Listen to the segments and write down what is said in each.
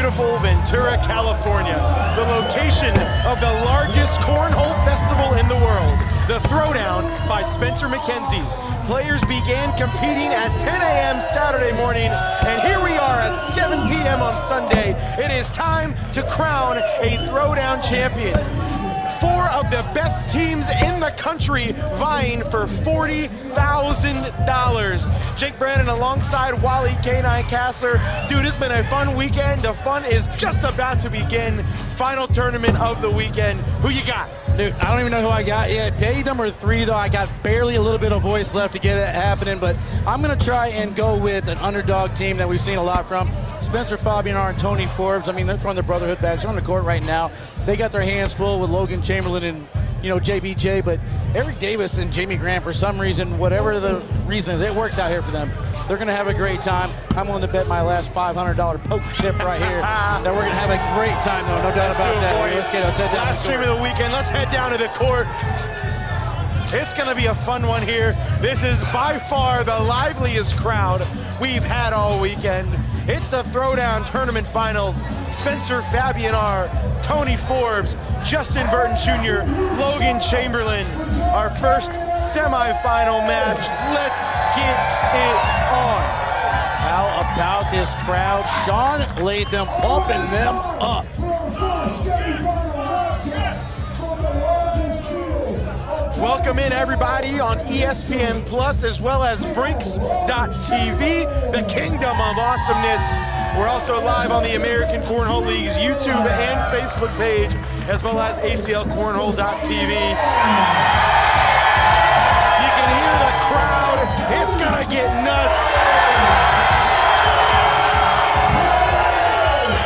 beautiful Ventura, California, the location of the largest cornhole festival in the world, the Throwdown by Spencer Makenzie. Players began competing at 10 a.m. Saturday morning, and here we are at 7 p.m. on Sunday. It is time to crown a Throwdown champion. 4 of the best teams in the country vying for $40,000. Jake Brandon alongside Wally K9 Kassler. Dude, it's been a fun weekend. The fun is just about to begin. Final tournament of the weekend. Who you got? Dude, I don't even know who I got yet. Day number 3, though, I got barely a little bit of voice left to get it happening, but I'm going to try and go with an underdog team that we've seen a lot from. Spencer Fabianar and Tony Forbes. I mean, they're throwing their brotherhood bags on the court right now. They got their hands full with Logan Chamberlain and, JBJ, but Eric Davis and Jamie Grant, for some reason, whatever the reason is, it works out here for them. They're going to have a great time. I'm willing to bet my last $500 poker chip right here that we're going to have a great time, though. No doubt about that. Let's head down. Last stream of the weekend. Let's head down to the court. It's going to be a fun one here. This is by far the liveliest crowd we've had all weekend. It's the Throwdown Tournament Finals. Spencer Fabianar, Tony Forbes, Justin Burton Jr., Logan Chamberlain. Our first semifinal match. Let's get it on. How about this crowd? Sean Latham pumping them up. Welcome in, everybody, on ESPN Plus as well as Brinks.tv, the kingdom of awesomeness. We're also live on the American Cornhole League's YouTube and Facebook page, as well as ACLcornhole.tv. You can hear the crowd. It's gonna get nuts.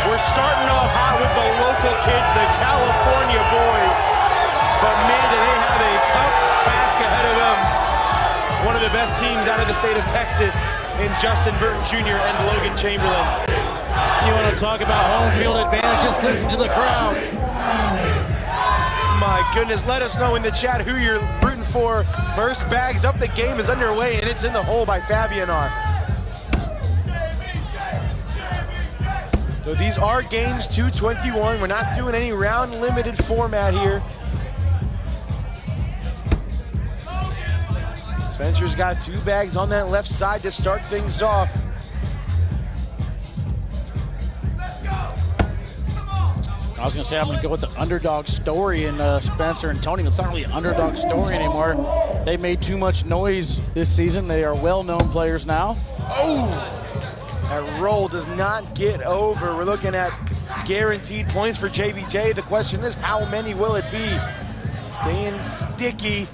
We're starting off hot with the local kids, the California boys. But man, do they have a tough task ahead of them. One of the best teams out of the state of Texas in Justin Burton Jr. and Logan Chamberlain. You want to talk about home field advantage? Just listen to the crowd. My goodness, let us know in the chat who you're rooting for. First bags up, the game is underway, and it's in the hole by Fabianar. So these are games 221. We're not doing any round limited format here. Spencer's got 2 bags on that left side to start things off. I was going to say I'm going to go with the underdog story in Spencer and Tony. It's not really an underdog story anymore. They made too much noise this season. They are well-known players now. Oh! That roll does not get over. We're looking at guaranteed points for JBJ. The question is, how many will it be? Staying sticky.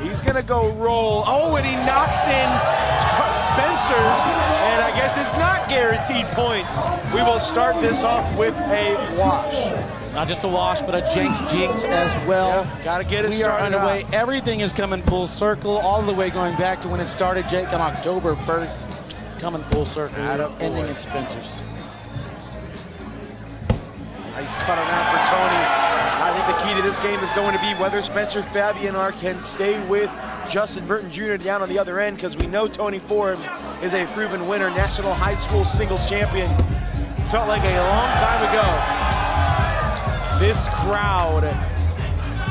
He's gonna go roll. Oh, and he knocks in Spencer, and I guess it's not guaranteed points. We will start this off with a wash. Not just a wash, but a jinx as well. Yep, gotta get it we started. We are underway. Everything is coming full circle, all the way going back to when it started, Jake, on October 1st. Coming full circle, ending at Spencer's. Nice cut around for Tony. I think the key to this game is going to be whether Spencer Fabianar can stay with Justin Burton Jr. down on the other end, because we know Tony Forbes is a proven winner, national high school singles champion. Felt like a long time ago. This crowd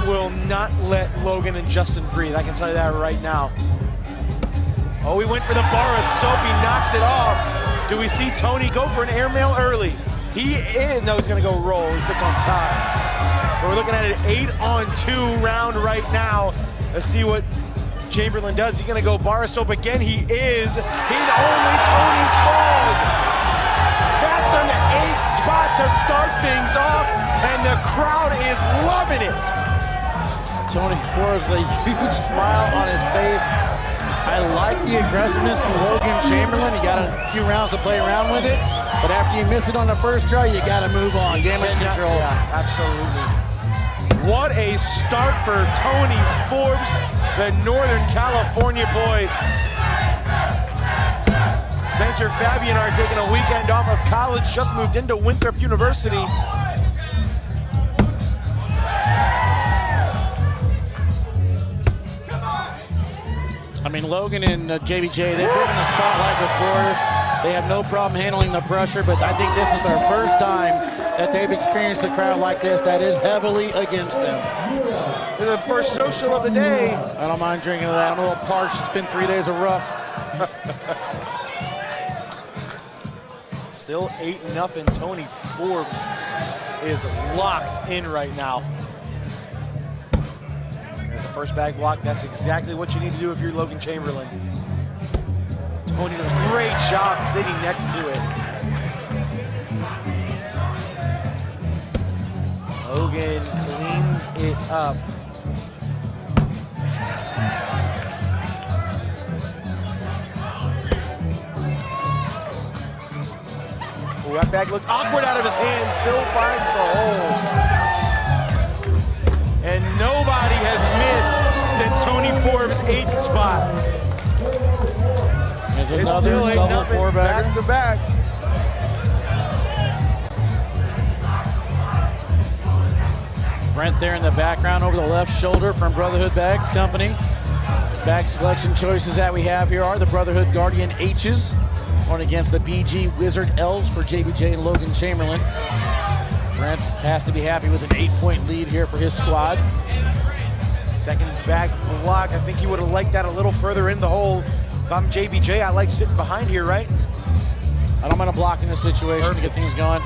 will not let Logan and Justin breathe. I can tell you that right now. Oh, he went for the bar of soap. He knocks it off. Do we see Tony go for an airmail early? He is. No, he's going to go roll. He sits on top. We're looking at an 8-on-2 round right now. Let's see what Chamberlain does. He's going to go bar of soap again. He is. Only Tony's falls. That's an 8 spot to start things off, and the crowd is loving it. Tony Forbes with a huge smile on his face. I like the aggressiveness from Logan Chamberlain. You got a few rounds to play around with it, but after you miss it on the first try, you got to move on. Damage control. Yeah, absolutely. What a start for Tony Forbes, the Northern California boy. Spencer Fabianar taking a weekend off of college, just moved into Winthrop University. I mean, Logan and JBJ, they've been in the spotlight before. They have no problem handling the pressure, but I think this is their first time that they've experienced a crowd like this that is heavily against them. The first social of the day. I don't mind drinking that. I'm a little parched. It's been 3 days of rough. Still 8-0. Tony Forbes is locked in right now. There's the first bag block. That's exactly what you need to do if you're Logan Chamberlain. Tony does a great job sitting next to it. Logan cleans it up. Ooh, that bag looked awkward out of his hand, still finds the hole. And nobody has missed since Tony Forbes' 8th spot. It's still 8-0, back to back. Brent there in the background over the left shoulder from Brotherhood Bags Company. Bag selection choices that we have here are the Brotherhood Guardian H's, going against the BG Wizard L's for JBJ and Logan Chamberlain. Brent has to be happy with an 8-point lead here for his squad. Second bag block, I think he would have liked that a little further in the hole. If I'm JBJ, I like sitting behind here, right? I don't mind a block in this situation. Perfect. To get things going.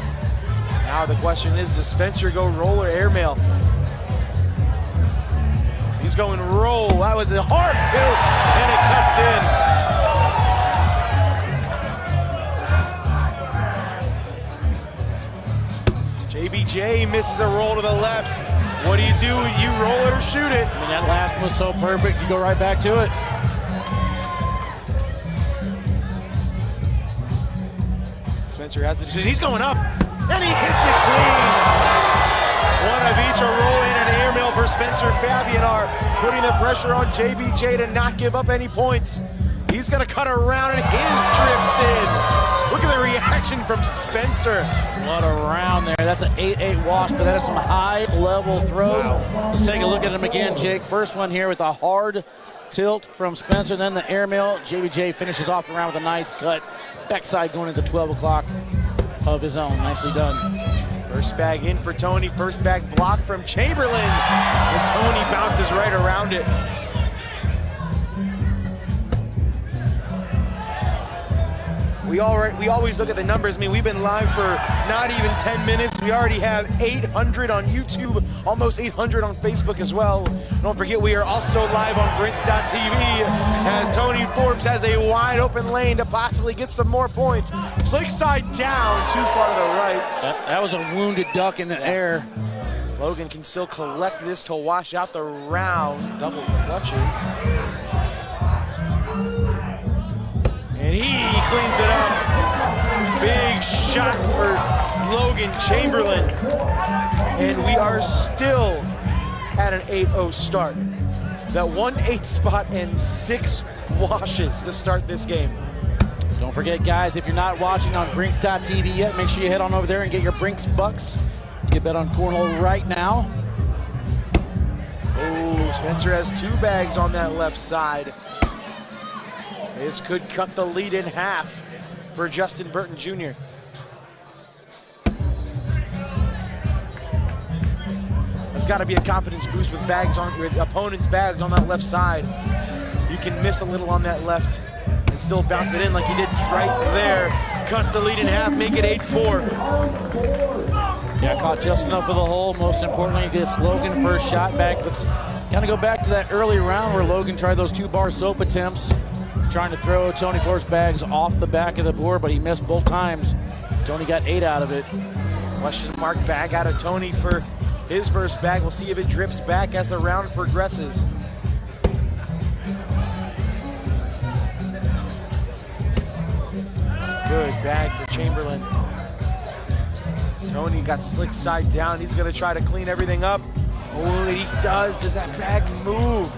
Now the question is, does Spencer go roll or airmail? He's going roll. That was a hard tilt, and it cuts in. JBJ misses a roll to the left. What do? You roll it or shoot it? I mean, that last one was so perfect, you go right back to it. Spencer has the decision. He's going up, and he hits it clean. One of each, a roll in and airmail for Spencer Fabianar, putting the pressure on JBJ to not give up any points. He's gonna cut around, and his trips in. Look at the reaction from Spencer. What a round there. That's an 8-8 wash, but that is some high-level throws. Wow. Let's take a look at them again, Jake. First one here with a hard tilt from Spencer, then the airmail. JBJ finishes off the round with a nice cut. Backside going into 12 o'clock of his own. Nicely done. First bag in for Tony. First bag block from Chamberlain. And Tony bounces right around it. We always look at the numbers. I mean, we've been live for not even 10 minutes. We already have 800 on YouTube, almost 800 on Facebook as well. Don't forget, we are also live on Brinks.tv as Tony Forbes has a wide open lane to possibly get some more points. Slick side down, too far to the right. That was a wounded duck in the air. Logan can still collect this to wash out the round. Double clutches. And he cleans it up. Big shot for Logan Chamberlain. And we are still at an 8-0 start. That 1-8 spot and 6 washes to start this game. Don't forget, guys, if you're not watching on Brinks.tv yet, make sure you head on over there and get your Brinks Bucks. You can bet on cornhole right now. Oh, Spencer has 2 bags on that left side. This could cut the lead in half for Justin Burton Jr. That's got to be a confidence boost with opponents' bags on that left side. You can miss a little on that left and still bounce it in like he did right there. Cuts the lead in half, make it 8-4. Yeah, caught just enough of the hole. Most importantly, gets Logan first shot back. Let's kind of go back to that early round where Logan tried those 2-bar soap attempts, trying to throw Tony Forbes' bags off the back of the board, but he missed both times. Tony got 8 out of it. Question mark bag out of Tony for his first bag. We'll see if it drips back as the round progresses. Good bag for Chamberlain. Tony got slick side down. He's gonna try to clean everything up. Oh, he does. Does that bag move?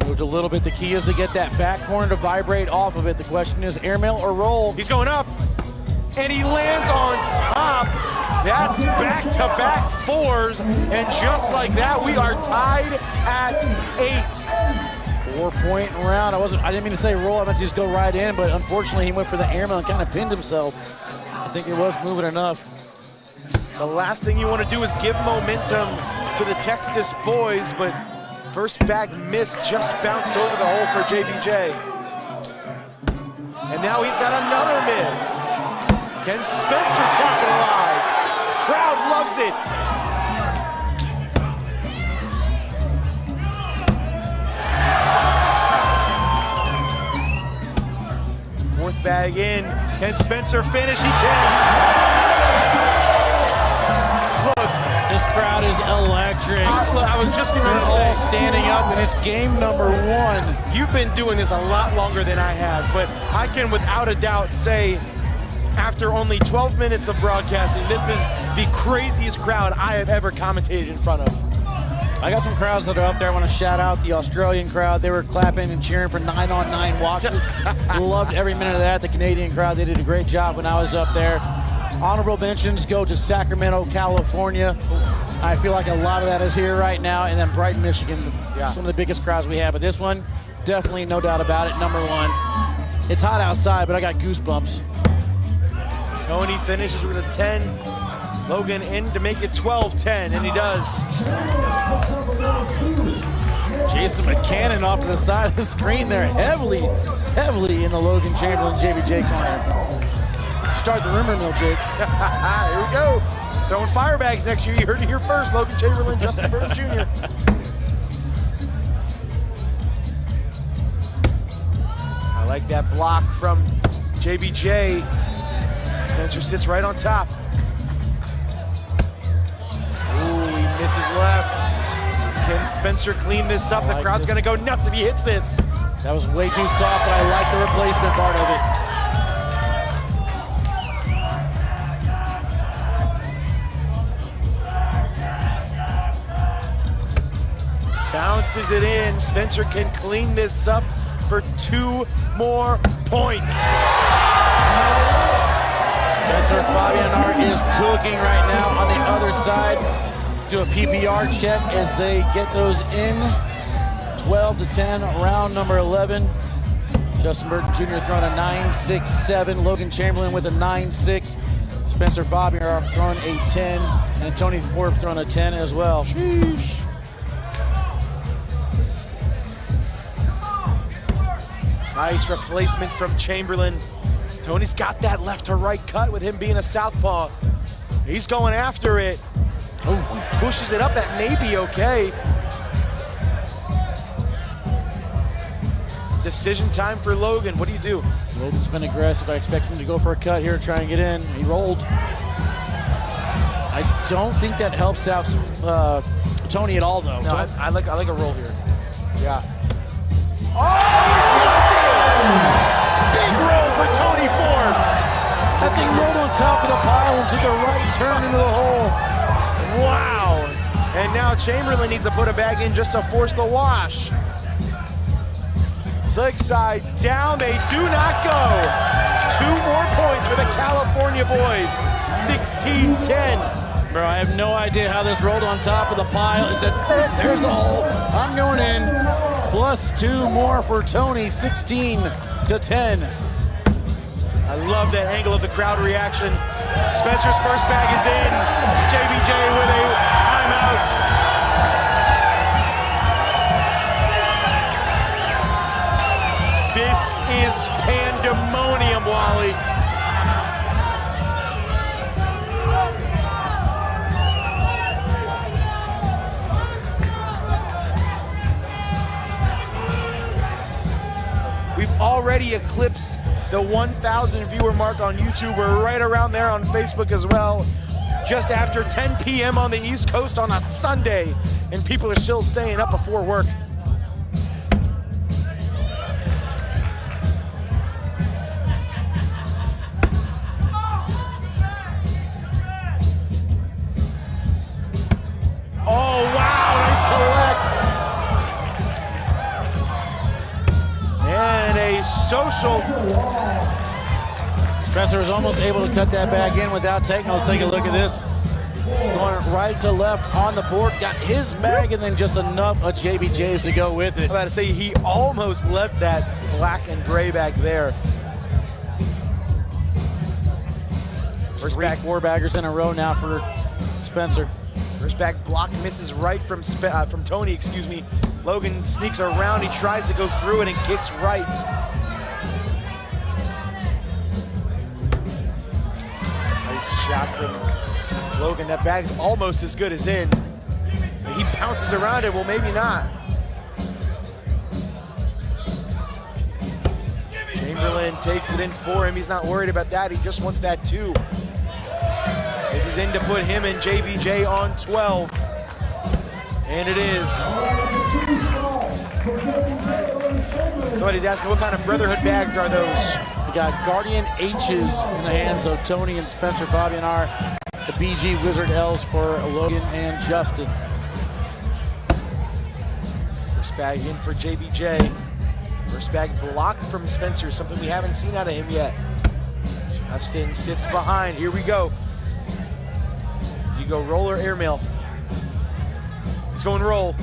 Moved a little bit. The key is to get that back corner to vibrate off of it. The question is airmail or roll. He's going up, and he lands on top. That's back-to-back 4s, and just like that, we are tied at 8. 4-point round. I didn't mean to say roll, I meant to just go right in, but unfortunately he went for the airmail and kind of pinned himself. I think it was moving enough. The last thing you want to do is give momentum to the Texas boys, but first bag miss, just bounced over the hole for JBJ. And now he's got another miss. Can Spencer capitalize? Crowd loves it. Fourth bag in. Can Spencer finish? He can. This crowd is electric. I was just going to say, standing up, and it's game number 1. You've been doing this a lot longer than I have, but I can without a doubt say, after only 12 minutes of broadcasting, this is the craziest crowd I have ever commentated in front of. I got some crowds that are up there. I want to shout out the Australian crowd. They were clapping and cheering for 9-on-9 watches. Loved every minute of that. The Canadian crowd, they did a great job when I was up there. Honorable mentions go to Sacramento, California. I feel like a lot of that is here right now. And then Brighton, Michigan, some of the biggest crowds we have. But this one, definitely no doubt about it, number 1. It's hot outside, but I got goosebumps. Tony finishes with a 10. Logan in to make it 12-10, and he does. Jason McCannon off to the side of the screen there, heavily in the Logan Chamberlain JBJ corner. Start the rumor mill, Jake. Here we go. Throwing fire bags next year. You heard it here first. Logan Chamberlain, Justin Burton Jr. I like that block from JBJ. Spencer sits right on top. Ooh, he misses left. Can Spencer clean this up? The crowd's going to go nuts if he hits this. That was way too soft, but I like the replacement part of it. Bounces it in. Spencer can clean this up for 2 more points. Spencer Fabianar is cooking right now on the other side. Do a PPR check as they get those in. 12-10, round number 11. Justin Burton Jr. throwing a 9.67. Logan Chamberlain with a 9.6. Spencer Fabianar throwing a 10. And Tony Forbes throwing a 10 as well. Sheesh. Nice replacement from Chamberlain. Tony's got that left to right cut with him being a southpaw. He's going after it. Oh, pushes it up. That may be okay. Decision time for Logan. What do you do? Logan's been aggressive. I expect him to go for a cut here, try and get in. He rolled. I don't think that helps out Tony at all, though. No, I like a roll here. Yeah. Oh! Big roll for Tony Forbes. That thing rolled on top of the pile and took a right turn into the hole. Wow. And now Chamberlain needs to put a bag in just to force the wash. Slick side down, they do not go. 2 more points for the California boys, 16-10. Bro, I have no idea how this rolled on top of the pile. It said, there's the hole, I'm going in. Plus 2 more for Tony, 16-10. I love that angle of the crowd reaction. Spencer's first bag is in. JBJ with a timeout. This is pandemonium, Wally. We've already eclipsed the 1,000 viewer mark on YouTube. We're right around there on Facebook as well. Just after 10 p.m. on the East Coast on a Sunday, and people are still staying up before work. Oh, wow, nice collect. And a social. Spencer was almost able to cut that back in without taking. Let's take a look at this. going right to left on the board. Got his bag and then just enough of JBJ's to go with it. I'm about to say, he almost left that black and gray bag there. First bag, 4 baggers in a row now for Spencer. First bag block misses right from Tony, excuse me. Logan sneaks around, he tries to go through it and kicks right. Nice shot from Logan. That bag's almost as good as in. He pounces around it, well maybe not. Chamberlain takes it in for him. He's not worried about that, he just wants that 2. This is in to put him and JBJ on 12. And it is. Somebody's asking, what kind of Brotherhood bags are those? We got Guardian H's in the hands of Tony and Spencer Fabianar. The BG Wizard L's for Logan and Justin. First bag in for JBJ. First bag blocked from Spencer, something we haven't seen out of him yet. Justin sits behind, here we go. You go roll or airmail. He's going roll,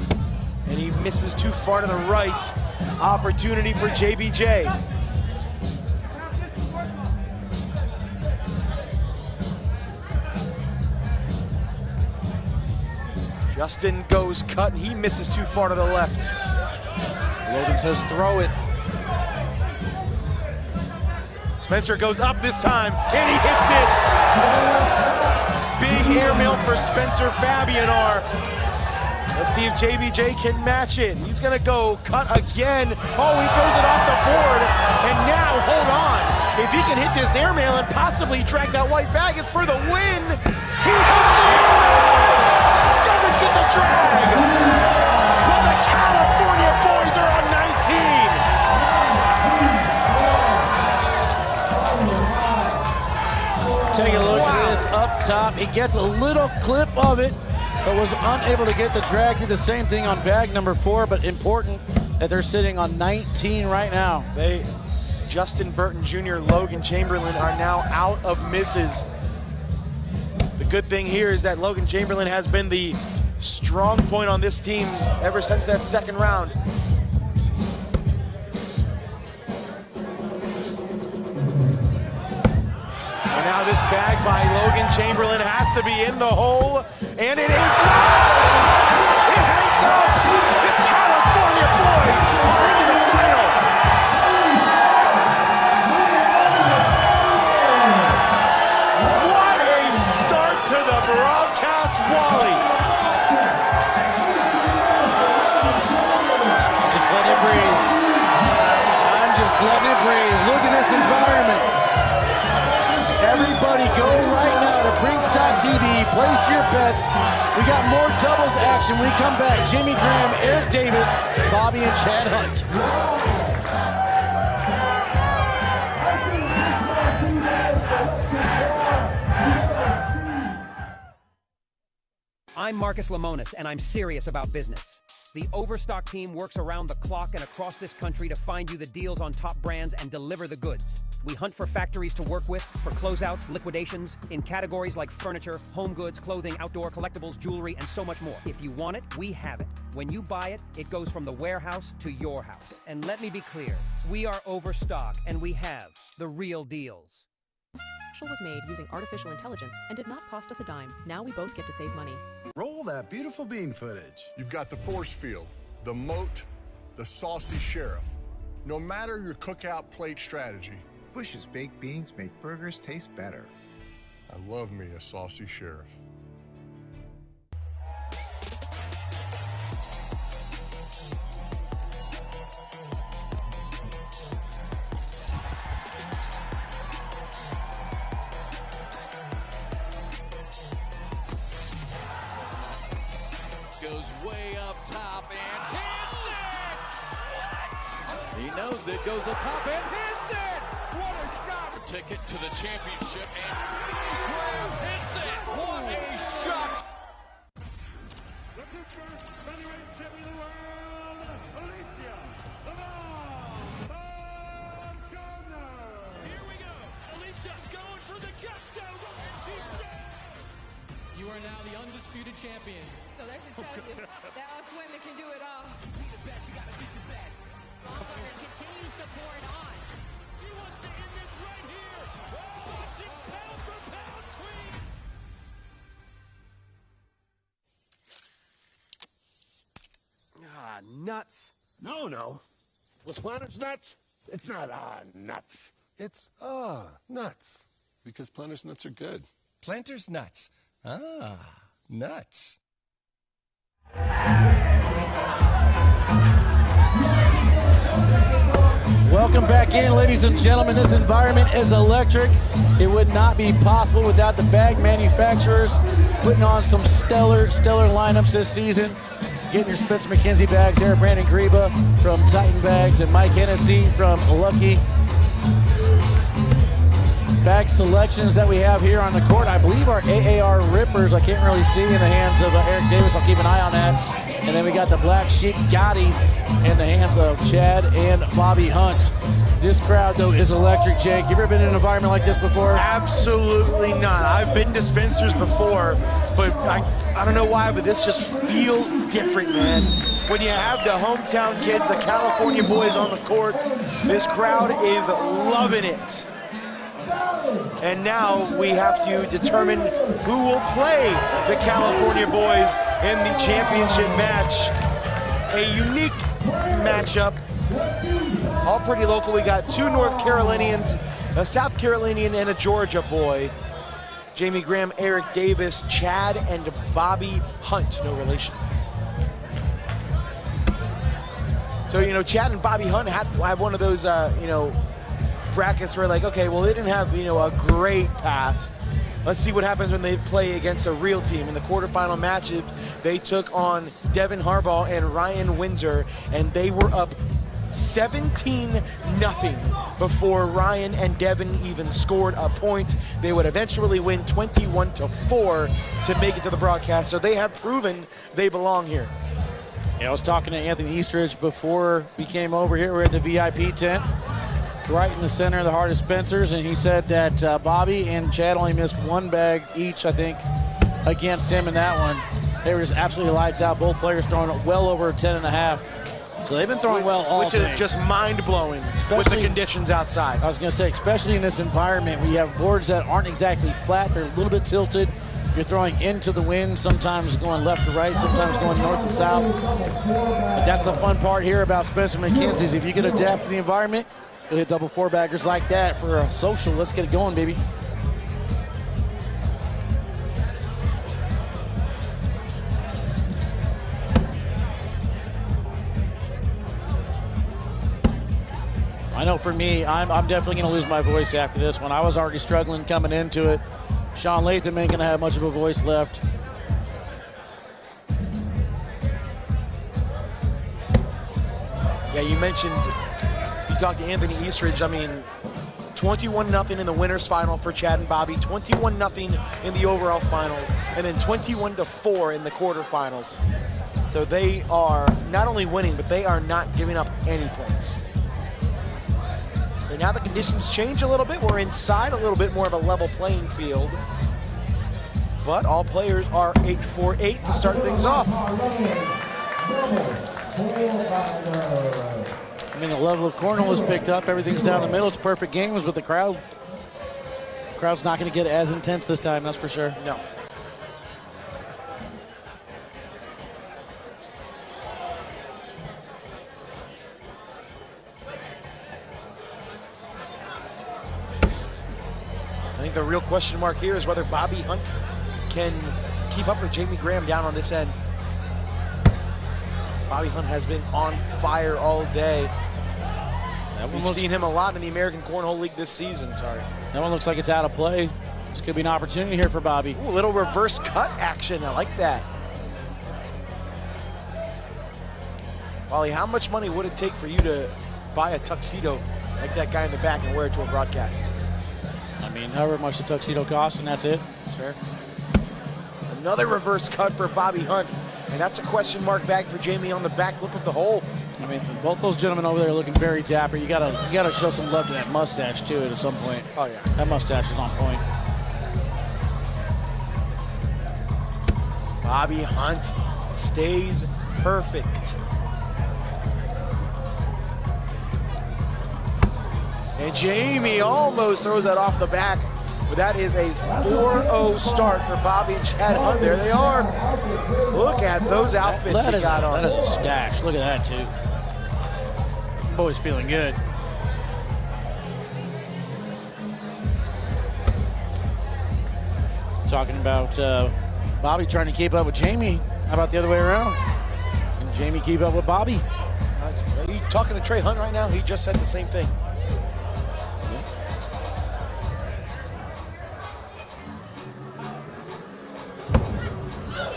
and he misses too far to the right. Opportunity for JBJ. Justin goes cut, and he misses too far to the left. Logan says throw it. Spencer goes up this time, and he hits it. Big airmail for Spencer Fabianar. Let's see if JBJ can match it. He's gonna go cut again. Oh, he throws it off the board. And now, hold on. If he can hit this airmail and possibly drag that white bag, it's for the win. He hits the airmail! Doesn't get the drag! But the California boys are on 19! Take a look at this up top. He gets a little clip of it, but was unable to get the drag. Did the same thing on bag number 4, but important that they're sitting on 19 right now. Justin Burton Jr., Logan Chamberlain are now out of misses. The good thing here is that Logan Chamberlain has been the strong point on this team ever since that second round. And now this bag by Logan Chamberlain has to be in the hole, and it is not! It hangs up! The California boys are into the final! What a start to the broadcast, Wally! Just let it breathe. I'm just letting it breathe. Look at this environment. Everybody go right now to Brinks.tv, place your bets. We got more doubles action when we come back. Jimmy Graham, Eric Davis, Bobby and Chad Hunt. I'm Marcus Lemonis, and I'm serious about business. The Overstock team works around the clock and across this country to find you the deals on top brands and deliver the goods. We hunt for factories to work with, for closeouts, liquidations, in categories like furniture, home goods, clothing, outdoor collectibles, jewelry, and so much more. If you want it, we have it. When you buy it, it goes from the warehouse to your house. And let me be clear, we are Overstock, and we have the real deals. Was made using artificial intelligence and did not cost us a dime. Now we both get to save money. Roll that beautiful bean footage. You've got the force field, the moat, the saucy sheriff. No matter your cookout plate strategy, Bush's baked beans make burgers taste better. I love me a saucy sheriff. Goes way up top and hits it! He knows it, goes the top and hits it! What a shot! Ticket to the championship and Graham hits it! What a shot! The future featherweight champion of the world, Alicia Here we go! Alicia's going for the gusto! You are now champion. So that should tell you that us women can do it all. Be the best, you gotta beat the best. Bonfire continues to pour it on. She wants to end this right here. Oh, boxing's pound for pound queen. Ah, nuts. No. Was Planters nuts? It's not nuts. It's nuts. Because Planters nuts are good. Planters nuts. Nuts. Welcome back in, ladies and gentlemen. This environment is electric. It would not be possible without the bag manufacturers putting on some stellar lineups this season. Getting your Spencer Makenzie bags there, Brandon Greba from Titan Bags and Mike Hennessy from Lucky. Bag selections that we have here on the court, I believe are AAR Rippers. I can't really see in the hands of Eric Davis. I'll keep an eye on that. And then we got the Black Sheep Gottis in the hands of Chad and Bobby Hunt. This crowd, though, is electric, Jake. You ever been in an environment like this before? Absolutely not. I've been to Spencer's before, but I don't know why, but this just feels different, man. When you have the hometown kids, the California boys on the court, this crowd is loving it. And now we have to determine who will play the California boys in the championship match. A unique matchup, all pretty local. We got two North Carolinians, a South Carolinian, and a Georgia boy. Jamie Graham, Eric Davis, Chad, and Bobby Hunt, no relation. So, you know, Chad and Bobby Hunt have one of those, brackets where, like, okay, well, they didn't have, a great path. Let's see what happens when they play against a real team. In the quarterfinal matchup, they took on Devin Harbaugh and Ryan Windsor, and they were up 17-0 before Ryan and Devin even scored a point. They would eventually win 21-4 to make it to the broadcast. So they have proven they belong here. Yeah, I was talking to Anthony Eastridge before we came over here. We're at the VIP tent, right in the center of the heart of Spencer's, and he said that Bobby and Chad only missed one bag each, I think, against him in that one. They were just absolutely lights out. Both players throwing well over 10.5. So they've been throwing well all day. Which is just mind-blowing with the conditions outside. I was going to say, especially in this environment, we have boards that aren't exactly flat. They're a little bit tilted. You're throwing into the wind, sometimes going left to right, sometimes going north and south. But that's the fun part here about Spencer Mackenzie's. If you can adapt to the environment, you'll hit double four-baggers like that for a social. Let's get it going, baby. I know for me, I'm definitely going to lose my voice after this one. I was already struggling coming into it. Sean Latham ain't going to have much of a voice left. Yeah, you mentioned, you talked to Anthony Eastridge. I mean, 21-0 in the winners final for Chad and Bobby, 21-0 in the overall finals, and then 21-4 in the quarterfinals. So they are not only winning, but they are not giving up any points. So now the conditions change a little bit. We're inside a little bit more of a level playing field. But all players are 8-4-8 to start things off. I mean, the level of cornhole is picked up. Everything's down the middle. It's perfect games with the crowd. The crowd's not going to get as intense this time, that's for sure. No. I think the real question mark here is whether Bobby Hunt can keep up with Jamie Graham down on this end. Bobby Hunt has been on fire all day. We've seen him a lot in the American Cornhole League this season, sorry. That one looks like it's out of play. This could be an opportunity here for Bobby. Ooh, a little reverse cut action, I like that. Wally, how much money would it take for you to buy a tuxedo like that guy in the back and wear it to a broadcast? I mean, however much the tuxedo costs, and that's it. That's fair. Another reverse cut for Bobby Hunt, and that's a question mark bag for Jamie on the back lip of the hole. I mean, both those gentlemen over there are looking very dapper. You gotta show some love to that mustache too at some point. Oh yeah, that mustache is on point. Bobby Hunt stays perfect. And Jamie almost throws that off the back, but that is a 4-0 start for Bobby and Chad Hunt. There they are. Look at those outfits he got on. That is a stash. Look at that, too. Boy's feeling good. Talking about Bobby trying to keep up with Jamie. How about the other way around? Can Jamie keep up with Bobby? Are you talking to Trey Hunt right now? He just said the same thing.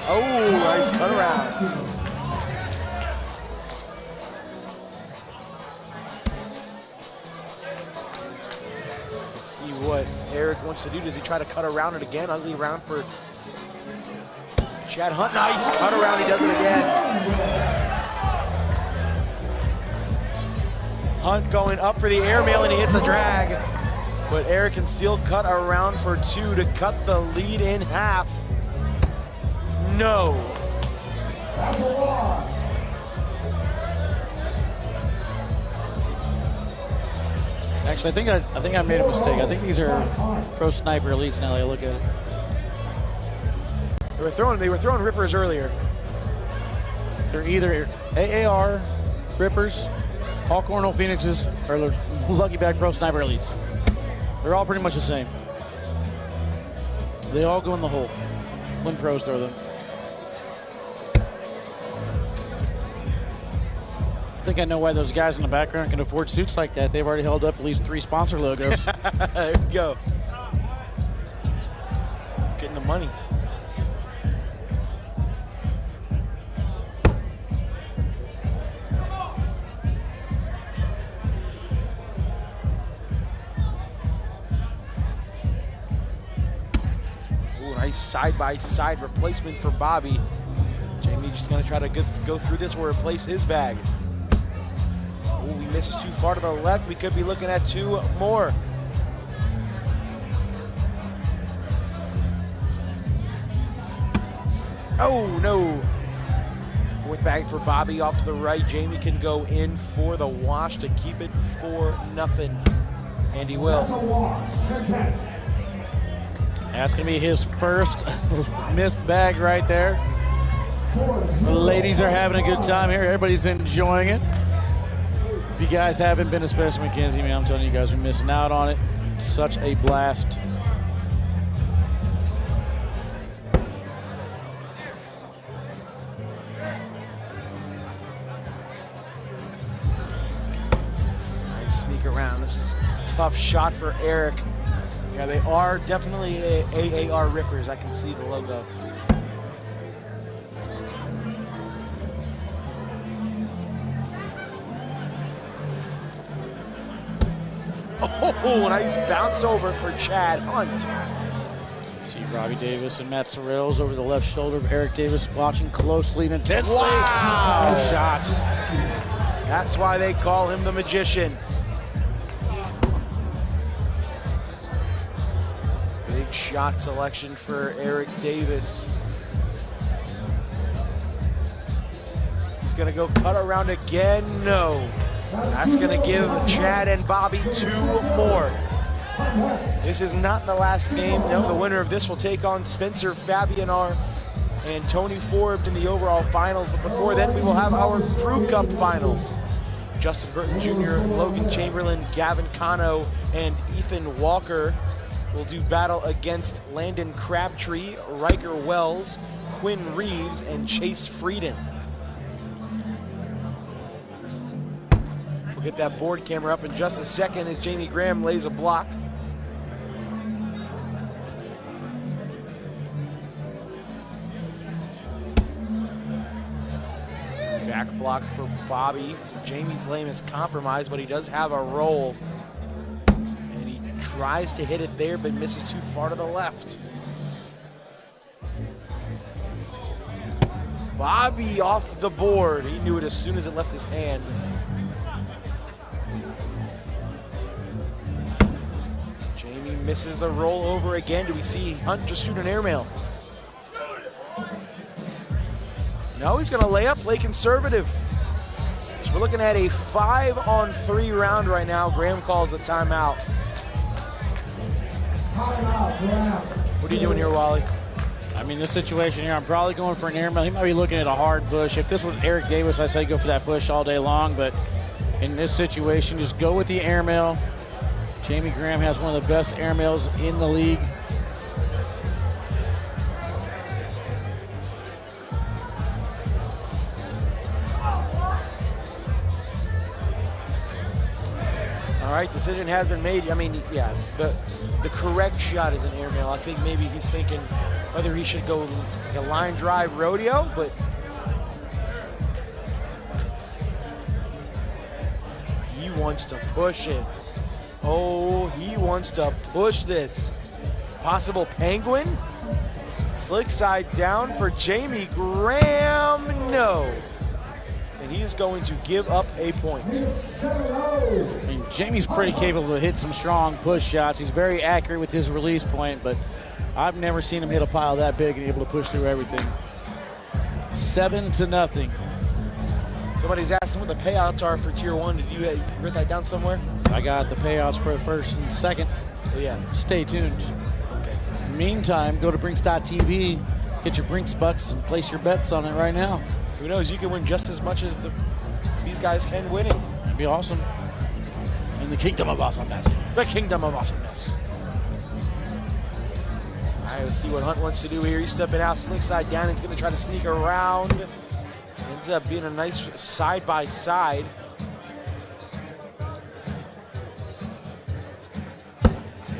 Oh, nice cut around. Let's see what Eric wants to do. Does he try to cut around it again? Ugly round for Chad Hunt. Nice cut around. He does it again. Hunt going up for the airmail, and he hits the drag. But Eric can still cut around for 2 to cut the lead in half. No. That's a loss. Actually, I think I made a mistake. I think these are Pro Sniper Elites now that I look at it. They were throwing rippers earlier. They're either AAR rippers, All Cornell Phoenixes, or Lucky Bag Pro Sniper Elites. They're all pretty much the same. They all go in the hole when pros throw them. I think I know why those guys in the background can afford suits like that. They've already held up at least 3 sponsor logos. There you go. Getting the money. Ooh, nice side-by-side replacement for Bobby. Jamie just gonna try to go through this or replace his bag. Ooh, he misses too far to the left. We could be looking at 2 more. Oh, no. 4th bag for Bobby off to the right. Jamie can go in for the wash to keep it 4-0. And he will. That's going to be his first missed bag right there. The ladies are having a good time here. Everybody's enjoying it. If you guys haven't been, especially Makenzie, man, I'm telling you guys are missing out on it. Such a blast. Nice sneak around. This is a tough shot for Eric. Yeah, they are definitely AAR rippers. I can see the logo. Oh, nice bounce over for Chad Hunt. See Robbie Davis and Matt Sorrells over the left shoulder of Eric Davis, watching closely and intensely. Wow! Good shot. That's why they call him the magician. Big shot selection for Eric Davis. He's gonna go cut around again. No. That's going to give Chad and Bobby 2 more. This is not the last game. No, the winner of this will take on Spencer Fabianar and Tony Forbes in the overall finals. But before then, we will have our Crew Cup finals. Justin Burton Jr., Logan Chamberlain, Gavin Cano, and Ethan Walker will do battle against Landon Crabtree, Riker Wells, Quinn Reeves, and Chase Frieden. Get that board camera up in just a second as Jamie Graham lays a block. Back block for Bobby. So Jamie's lane is compromised, but he does have a roll. And he tries to hit it there, but misses too far to the left. Bobby off the board. He knew it as soon as it left his hand. Misses the roll over again. Do we see Hunt just shoot an airmail? No, he's going to lay up, play conservative. So we're looking at a 5-on-3 round right now. Graham calls a timeout. What are you doing here, Wally? I mean, this situation here, I'm probably going for an airmail. He might be looking at a hard push. If this was Eric Davis, I'd say go for that push all day long. But in this situation, just go with the airmail. Jamie Graham has one of the best airmails in the league. All right, decision has been made. I mean, yeah, the correct shot is an airmail. I think maybe he's thinking whether he should go like a line drive rodeo, but he wants to push it. Oh, he wants to push this. Possible penguin? Slick side down for Jamie Graham. No. And he is going to give up a point. I mean, Jamie's pretty capable to hit some strong push shots. He's very accurate with his release point, but I've never seen him hit a pile that big and able to push through everything. 7-0. Somebody's asking what the payouts are for Tier 1. Did you write that down somewhere? I got the payouts for first and second. Oh, yeah. Stay tuned. Okay. Meantime, go to Brinks.tv, get your Brinks bucks, and place your bets on it right now. Who knows? You can win just as much as these guys can winning. That'd be awesome. In the kingdom of awesomeness. The kingdom of awesomeness. All right, let's see what Hunt wants to do here. He's stepping out, slick side down. He's going to try to sneak around. Ends up being a nice side-by-side.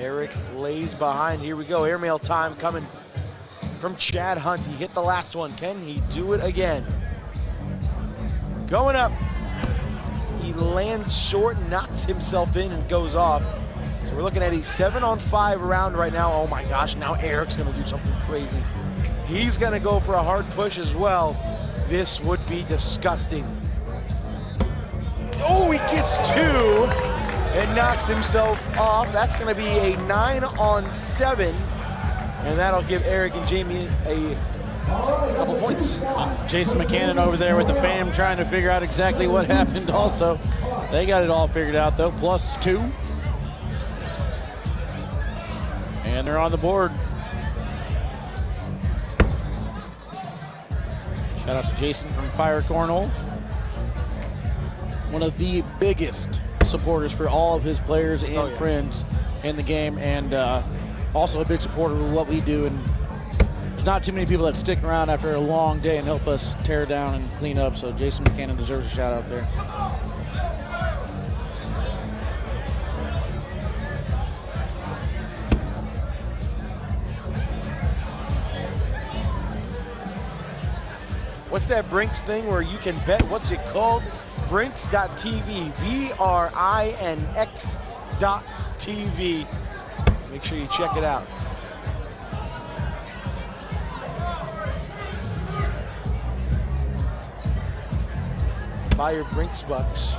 Eric lays behind. Here we go. Airmail time coming from Chad Hunt. He hit the last one. Can he do it again? Going up. He lands short, knocks himself in, and goes off. So we're looking at a 7-on-5 round right now. Oh my gosh, now Eric's gonna do something crazy. He's gonna go for a hard push as well. This would be disgusting. Oh, he gets 2 and knocks himself off. That's gonna be a 9-on-7. And that'll give Eric and Jamie a couple points. Jason McCannon over there with the fam trying to figure out exactly what happened also. They got it all figured out though, +2. And they're on the board. Shout out to Jason from Fire Cornhole. One of the biggest supporters for all of his players and friends in the game, and also a big supporter of what we do. And there's not too many people that stick around after a long day and help us tear down and clean up, so Jason McCannon deserves a shout out there. What's that Brinks thing where you can bet? What's it called? Brinks.tv. BRINX.TV. Make sure you check it out. Buy your Brinks bucks.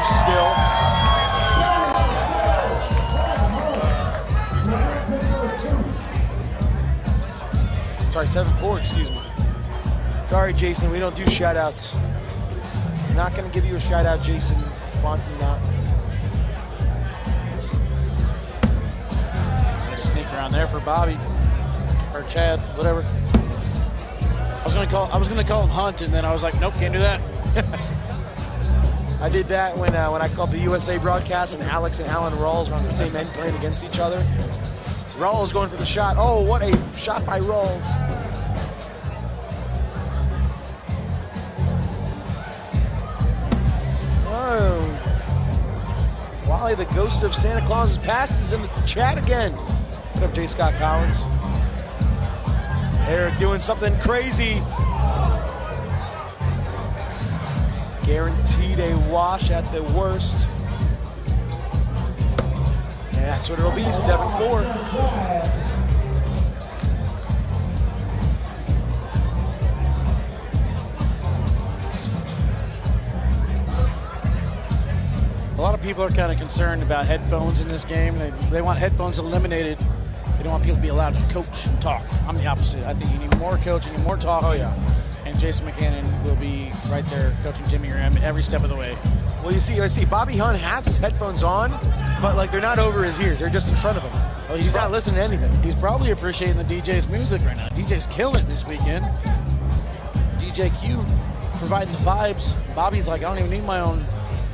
Still. Sorry, 7-4, excuse me. Sorry, Jason, we don't do shout-outs. Not going to give you a shout-out, Jason Fontenot. Sneak around there for Bobby, or Chad, whatever. I was gonna call him Hunt, and then I was like, nope, can't do that. I did that when I called the USA broadcast, and Alex and Alan Rawls were on the same end playing against each other. Rawls going for the shot. Oh, what a shot by Rawls. Oh. Wally, the ghost of Santa Claus's past, is in the chat again. What up, J. Scott Collins? Eric doing something crazy. Guaranteed a wash at the worst. And that's what it'll be, 7-4. people are kind of concerned about headphones in this game. They want headphones eliminated. They don't want people to be allowed to coach and talk. I'm the opposite. I think you need more coaching and more talk. Oh, yeah. And Jason McCannon will be right there coaching Jimmy Graham every step of the way. Well, you see, Bobby Hunt has his headphones on, but like they're not over his ears. They're just in front of him. Oh, he's not listening to anything. He's probably appreciating the DJ's music right now. DJ's killing it this weekend. DJ Q providing the vibes. Bobby's like, I don't even need my own.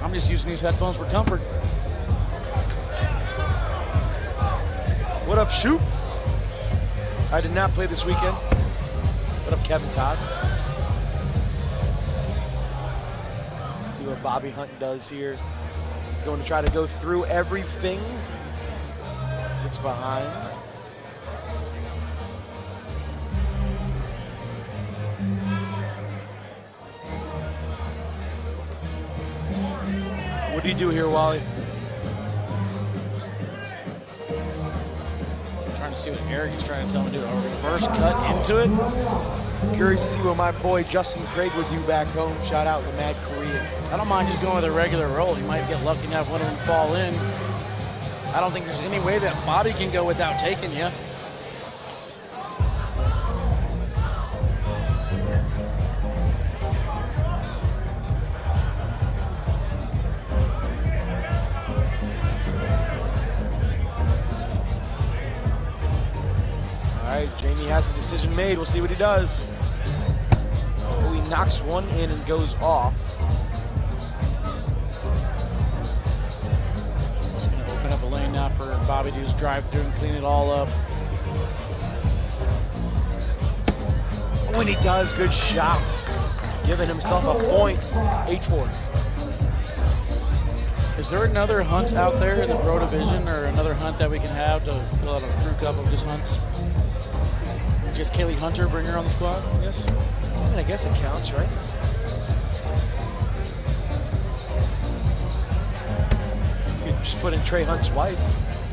I'm just using these headphones for comfort. What up, Shoot? I did not play this weekend. What up, Kevin Todd? See what Bobby Hunt does here. He's going to try to go through everything. Sits behind. What do you do here, Wally? Trying to see what Eric is trying to tell him to do. A reverse cut into it. Curious to see what my boy Justin Craig would do back home. Shout out to Mad Korea. I don't mind just going with a regular roll. You might get lucky and have one of them fall in. I don't think there's any way that Bobby can go without taking you. Jamie has the decision made. We'll see what he does. Oh, he knocks one in and goes off. Just going to open up a lane now for Bobby to just drive through and clean it all up. When he does, good shot. Giving himself a point. 8-4. Is there another hunt out there in the pro division or another hunt that we can have to fill out a crew cup of just hunts? I guess Kaylee Hunter, bring her on the squad, I guess? I guess it counts, right? You could just put in Trey Hunt's wife.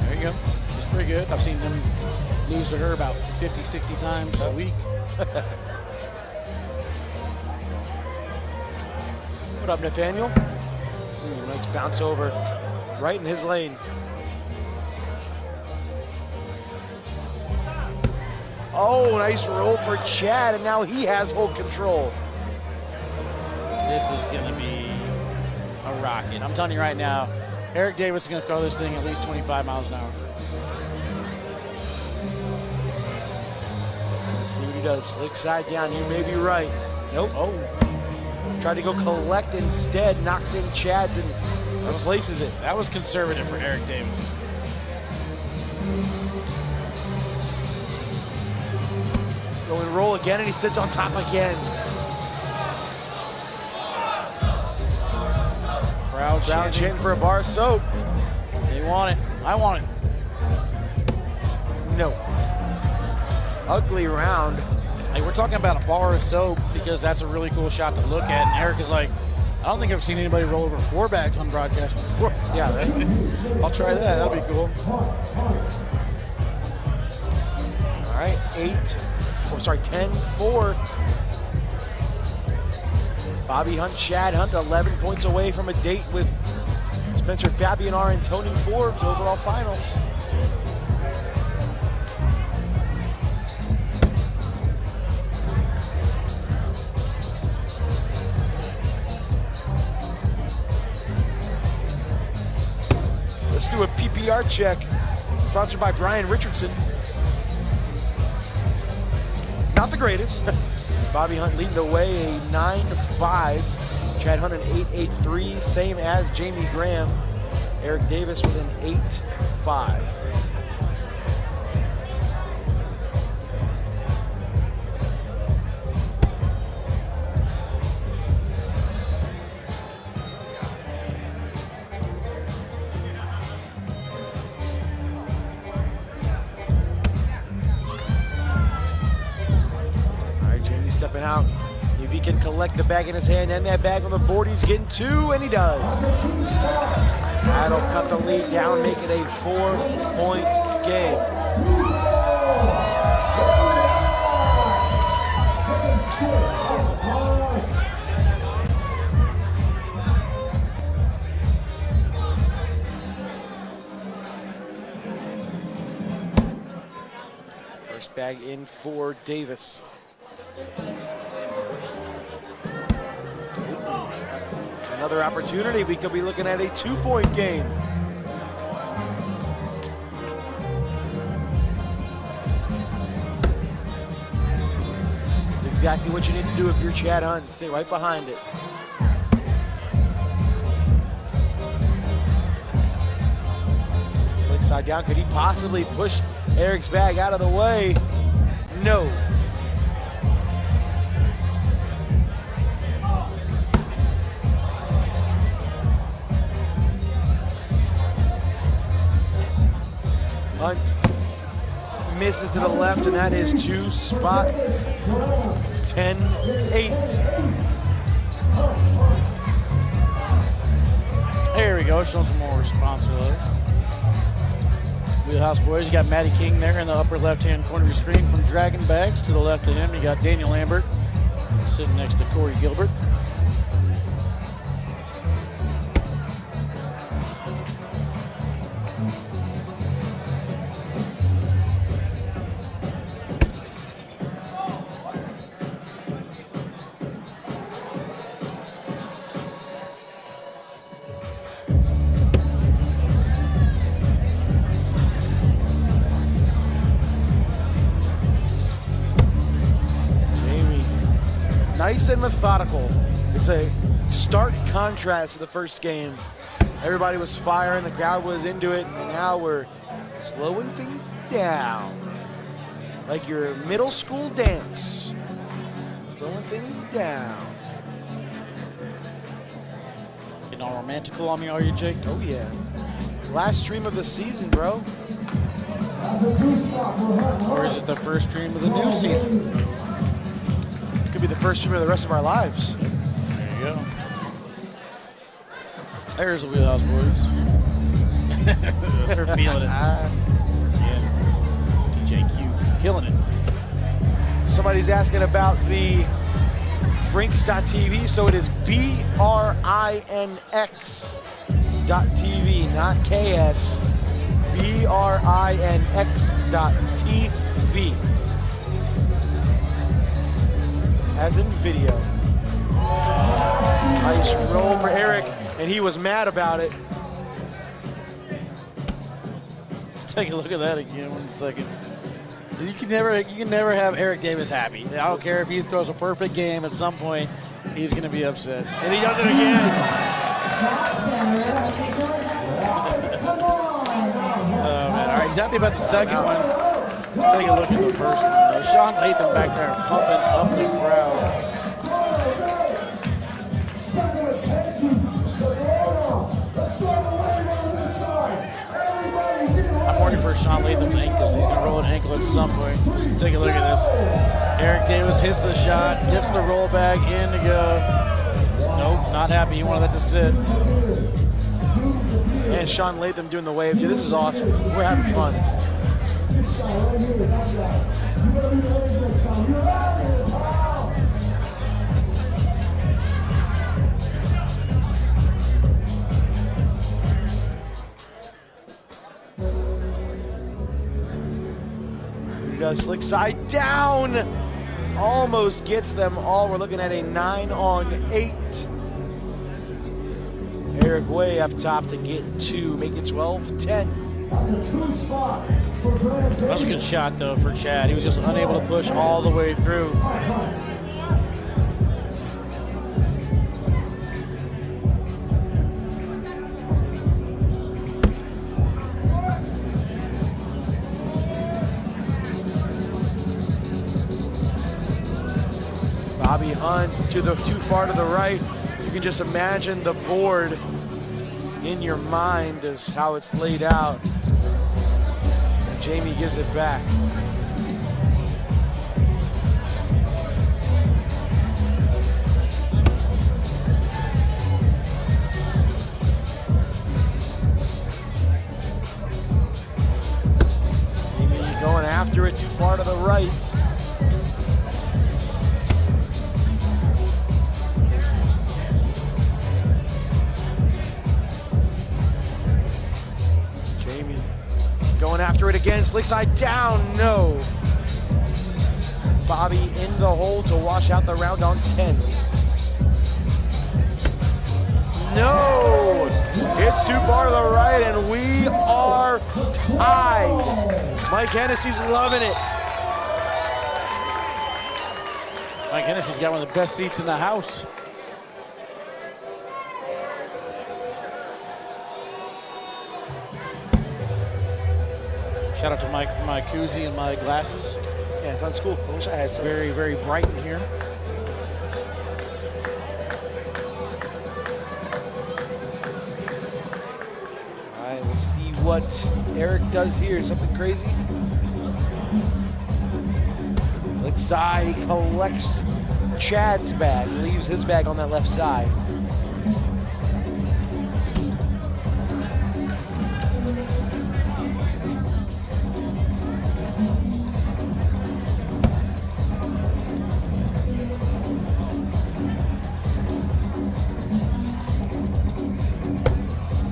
There you go. She's pretty good. I've seen them lose to her about 50, 60 times a week. What up, Nathaniel? Ooh, nice bounce over right in his lane. Oh, nice roll for Chad, and now he has hold control. This is going to be a rocket. I'm telling you right now, Eric Davis is going to throw this thing at least 25 miles an hour. Let's see what he does. Slick side down. You may be right. Nope. Oh. Tried to go collect instead. Knocks in Chad's and almost laces it. That was conservative for Eric Davis. Going roll again, and he sits on top again. Crowd chanting for a bar of soap. They want it. I want it. No. Ugly round. Hey, we're talking about a bar of soap because that's a really cool shot to look at. And Eric is like, I don't think I've seen anybody roll over 4 bags on broadcast before. Yeah, right? I'll try that. That'll be cool. All right, 10-4. Bobby Hunt, Chad Hunt, 11 points away from a date with Spencer Fabianar and Tony Forbes, overall finals. Let's do a PPR check, sponsored by Brian Richardson. Not the greatest. Bobby Hunt leading the way, a 9-5. Chad Hunt an 8-8-3, same as Jamie Graham. Eric Davis with an 8-5. Stepping out. If he can collect the bag in his hand and that bag on the board, he's getting 2, and he does. That'll cut the lead down, make it a 4-point game. bag in for Davis. Another opportunity. We could be looking at a 2-point game. Exactly what you need to do if you're Chad Hunt. Stay right behind it. Slick side down. Could he possibly push Eric's bag out of the way? No. Hunt misses to the left, and that is two spot 10-8. There we go, showing some more responsibility. Wheelhouse Boys, you got Matty King there in the upper left-hand corner of your screen from Dragon Bags. To the left of him, you got Daniel Lambert sitting next to Corey Gilbert. Nice and methodical. It's a stark contrast to the first game. Everybody was firing, the crowd was into it, and now we're slowing things down. Like your middle school dance. Slowing things down. Getting all romantical on me, are you, Jake? Oh, yeah. Last stream of the season, bro. Or is it the first stream of the new season? Could be the first stream of the rest of our lives. There you go. There's the Wheelhouse Boys. They're feeling it. Yeah. TJQ, killing it. Somebody's asking about the Brinks.tv, so it is BRINX.tv, not KS. BRINX.tv. As in video. Nice roll for Eric, and he was mad about it. Let's take a look at that again 1 second. You can never have Eric Davis happy. I don't care if he throws a perfect game at some point, he's going to be upset. And he does it again. Oh, man. All right, he's happy about the second one. Let's take a look at the first one. Sean Latham back there pumping up the crowd. I'm worried for Sean Latham's ankles. He's going to roll an ankle at some point. Just take a look at this. Eric Davis hits the shot, gets the roll back in to go. Nope, not happy. He wanted that to sit. And Sean Latham doing the wave. Dude, this is awesome. We're having fun. He does slick side down. Almost gets them all. We're looking at a 9-on-8. Eric way up top to get 2, make it 12-10. That was a good shot, though, for Chad. He was just unable to push all the way through. Bobby Hunt too far to the right. You can just imagine the board in your mind as how it's laid out. And Jamie gives it back. Jamie going after it too far to the right. Going after it again, slick side down, no. Bobby in the hole to wash out the round on 10. No! It's too far to the right, and we are tied. Makenzee's loving it. Makenzee's got one of the best seats in the house. Shout out to Mike for my koozie and my glasses. Yeah, it sounds cool. I wish I had some. Very, very bright in here. All right, we'll see what Eric does here. Something crazy. Left side, he collects Chad's bag, leaves his bag on that left side.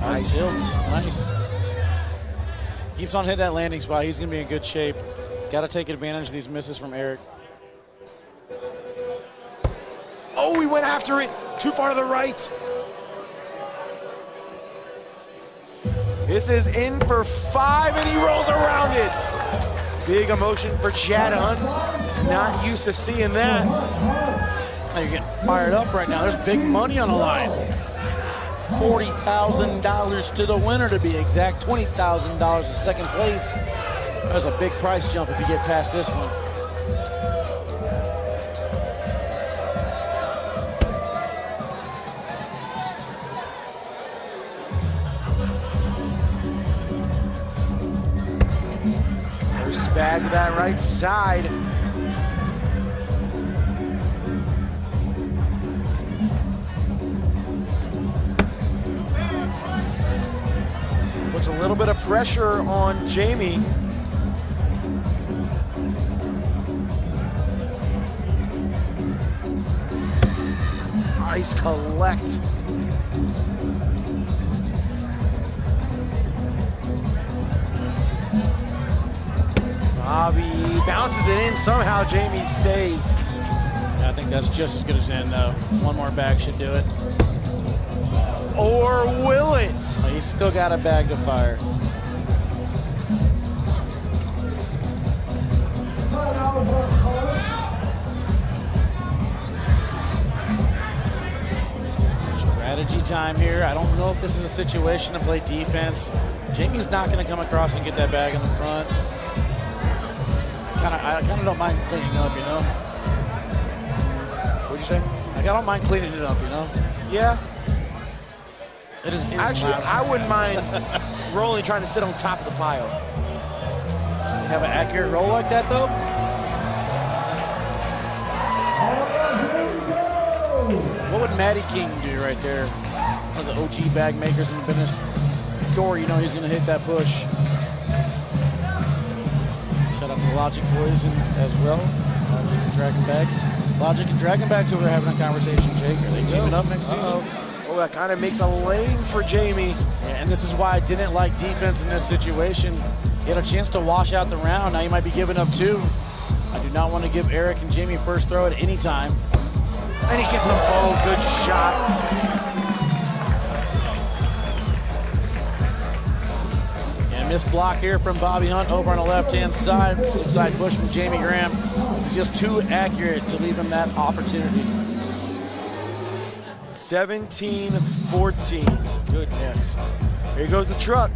Nice. Tilt. Nice. Keeps on hitting that landing spot. He's going to be in good shape. Got to take advantage of these misses from Eric. Oh, he went after it. Too far to the right. This is in for 5, and he rolls around it. Big emotion for Chad Hunt. Not used to seeing that. You're getting fired up right now. There's big money on the line. $40,000 to the winner, to be exact. $20,000 to second place. That's a big price jump if you get past this one. First bag to that right side. Puts a little bit of pressure on Jamie. Nice collect. Bobby bounces it in. Somehow Jamie stays. I think that's just as good as in. One more bag should do it. Or will it? He's still got a bag to fire. Strategy time here. I don't know if this is a situation to play defense. Jamie's not going to come across and get that bag in the front. I kind of don't mind cleaning up, you know? What'd you say? I don't mind cleaning it up, you know? Yeah. It is actually, I wouldn't mind rolling, trying to sit on top of the pile. Does he have an accurate roll like that, though? What would Matty King do right there? One of the OG bag makers in the business. Corey, you know he's going to hit that push. Shout out to Logic Boys as well. Logic and Dragon Bags. Logic and Dragon Bags over having a conversation, Jake. Are they teaming up next season? Oh, that kind of makes a lane for Jamie. Yeah, and this is why I didn't like defense in this situation. He had a chance to wash out the round. Now you might be giving up 2. I do not want to give Eric and Jamie first throw at any time. And he gets a good shot. And missed block here from Bobby Hunt over on the left-hand side. Inside push from Jamie Graham. Just too accurate to leave him that opportunity. 17-14. Goodness. Here goes the truck.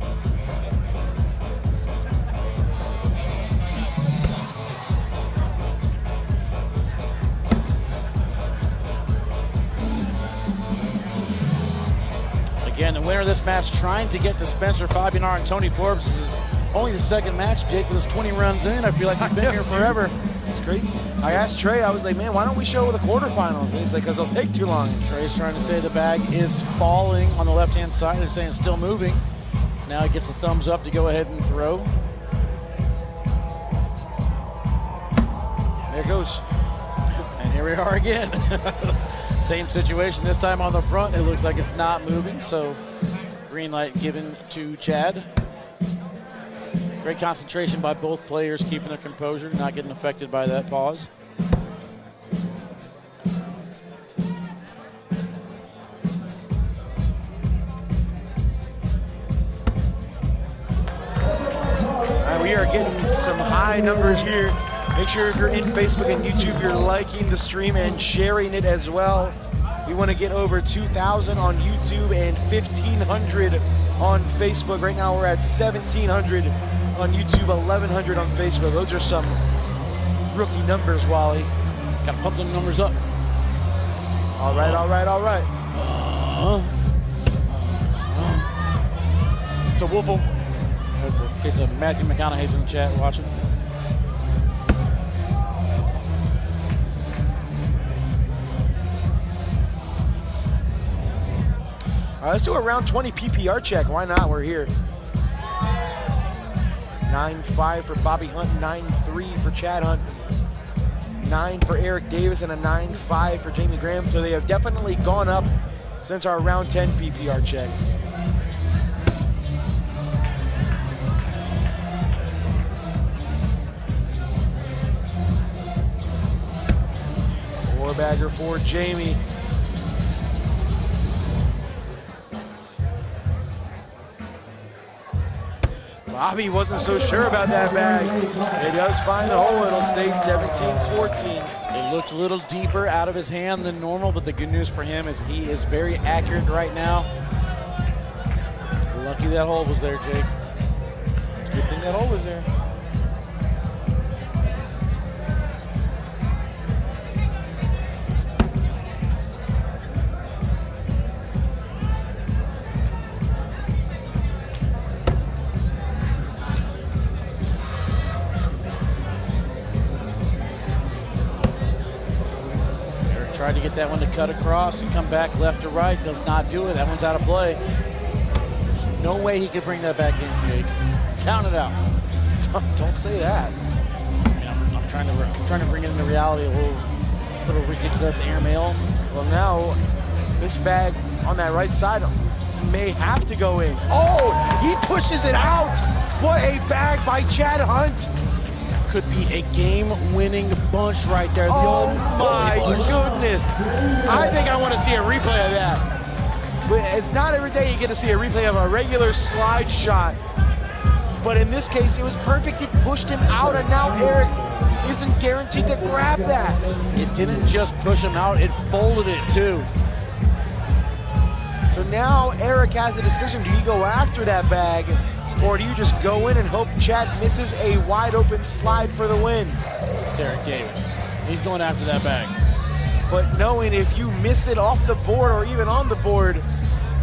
Again, the winner of this match trying to get to Spencer Fabianar and Tony Forbes. This is only the second match. Jake was 20 runs in. I feel like he's been here forever. It's crazy. I asked Trey, I was like, man, why don't we show the quarterfinals? And he's like, because it'll take too long. Trey's trying to say the bag is falling on the left-hand side. They're saying it's still moving. Now he gets the thumbs up to go ahead and throw. There it goes. And here we are again. Same situation, this time on the front. It looks like it's not moving, so green light given to Chad. Great concentration by both players, keeping their composure, not getting affected by that pause. getting some high numbers here. Make sure if you're in Facebook and YouTube, you're liking the stream and sharing it as well. We want to get over 2,000 on YouTube and 1,500 on Facebook. Right now we're at 1,700 on YouTube, 1,100 on Facebook. Those are some rookie numbers, Wally. Got to pump them numbers up. All right, all right, all right. So Wolfle. Okay, so Matthew McConaughey's in the chat watching. All right, let's do a round 20 PPR check. Why not? We're here. 9-5 for Bobby Hunt, 9-3 for Chad Hunt, 9 for Eric Davis, and a 9-5 for Jamie Graham. So they have definitely gone up since our round 10 PPR check. Four-bagger for Jamie. Bobby wasn't so sure about that bag. It does find the hole. It'll stay 17-14. It looked a little deeper out of his hand than normal, but the good news for him is he is very accurate right now. Lucky that hole was there, Jake. It's a good thing that hole was there. Tried to get that one to cut across and come back left to right. Does not do it. That one's out of play. No way he could bring that back in, Jake. Count it out. Don't say that. I mean, I'm trying to bring it into reality a little ridiculous airmail. Well, now this bag on that right side may have to go in. Oh, he pushes it out. What a bag by Chad Hunt. Could be a game-winning bunch right there. Oh my goodness. I think I want to see a replay of that. It's not every day you get to see a replay of a regular slide shot. But in this case, it was perfect. It pushed him out, and now Eric isn't guaranteed to grab that. It didn't just push him out, it folded it too. So now Eric has a decision. Do you go after that bag, or do you just go in and hope Chad misses a wide open slide for the win? It's Eric Davis. He's going after that bag. But knowing if you miss it off the board or even on the board,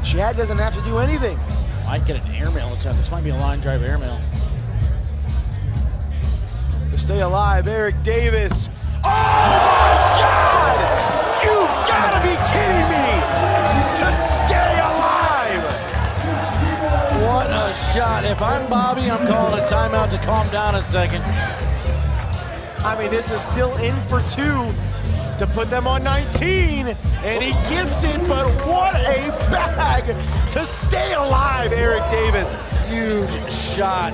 Chad doesn't have to do anything. Might get an airmail attempt. This might be a line drive airmail. To stay alive, Eric Davis. Oh my God! You've got to be kidding me! To stay alive! What a shot. If I'm Bobby, I'm calling a timeout to calm down a second. I mean, this is still in for two to put them on 19, and he gets it, but what a bag to stay alive, Eric Davis. Huge shot.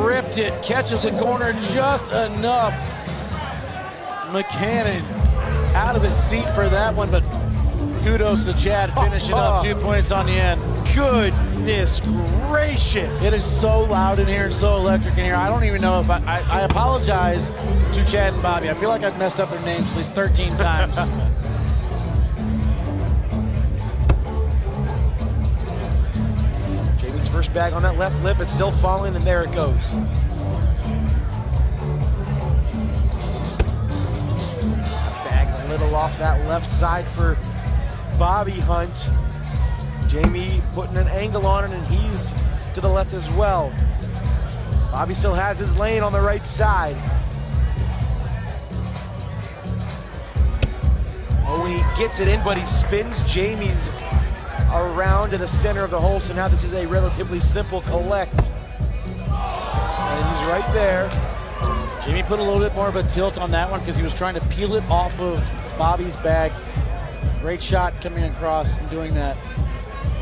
Ripped it, catches the corner just enough. McCannon out of his seat for that one, but kudos to Chad finishing up 2 points on the end. Goodness gracious. It is so loud in here and so electric in here. I don't even know if I apologize to Chad and Bobby. I feel like I've messed up their names at least 13 times. Jamie's first bag on that left lip. It's still falling, and there it goes. Bag's a little off that left side for Bobby Hunt. Jamie putting an angle on it, and he's to the left as well. Bobby still has his lane on the right side. Oh, and he gets it in, but he spins Jamie's around to the center of the hole, so now this is a relatively simple collect. And he's right there. Jamie put a little bit more of a tilt on that one because he was trying to peel it off of Bobby's bag. Great shot coming across and doing that.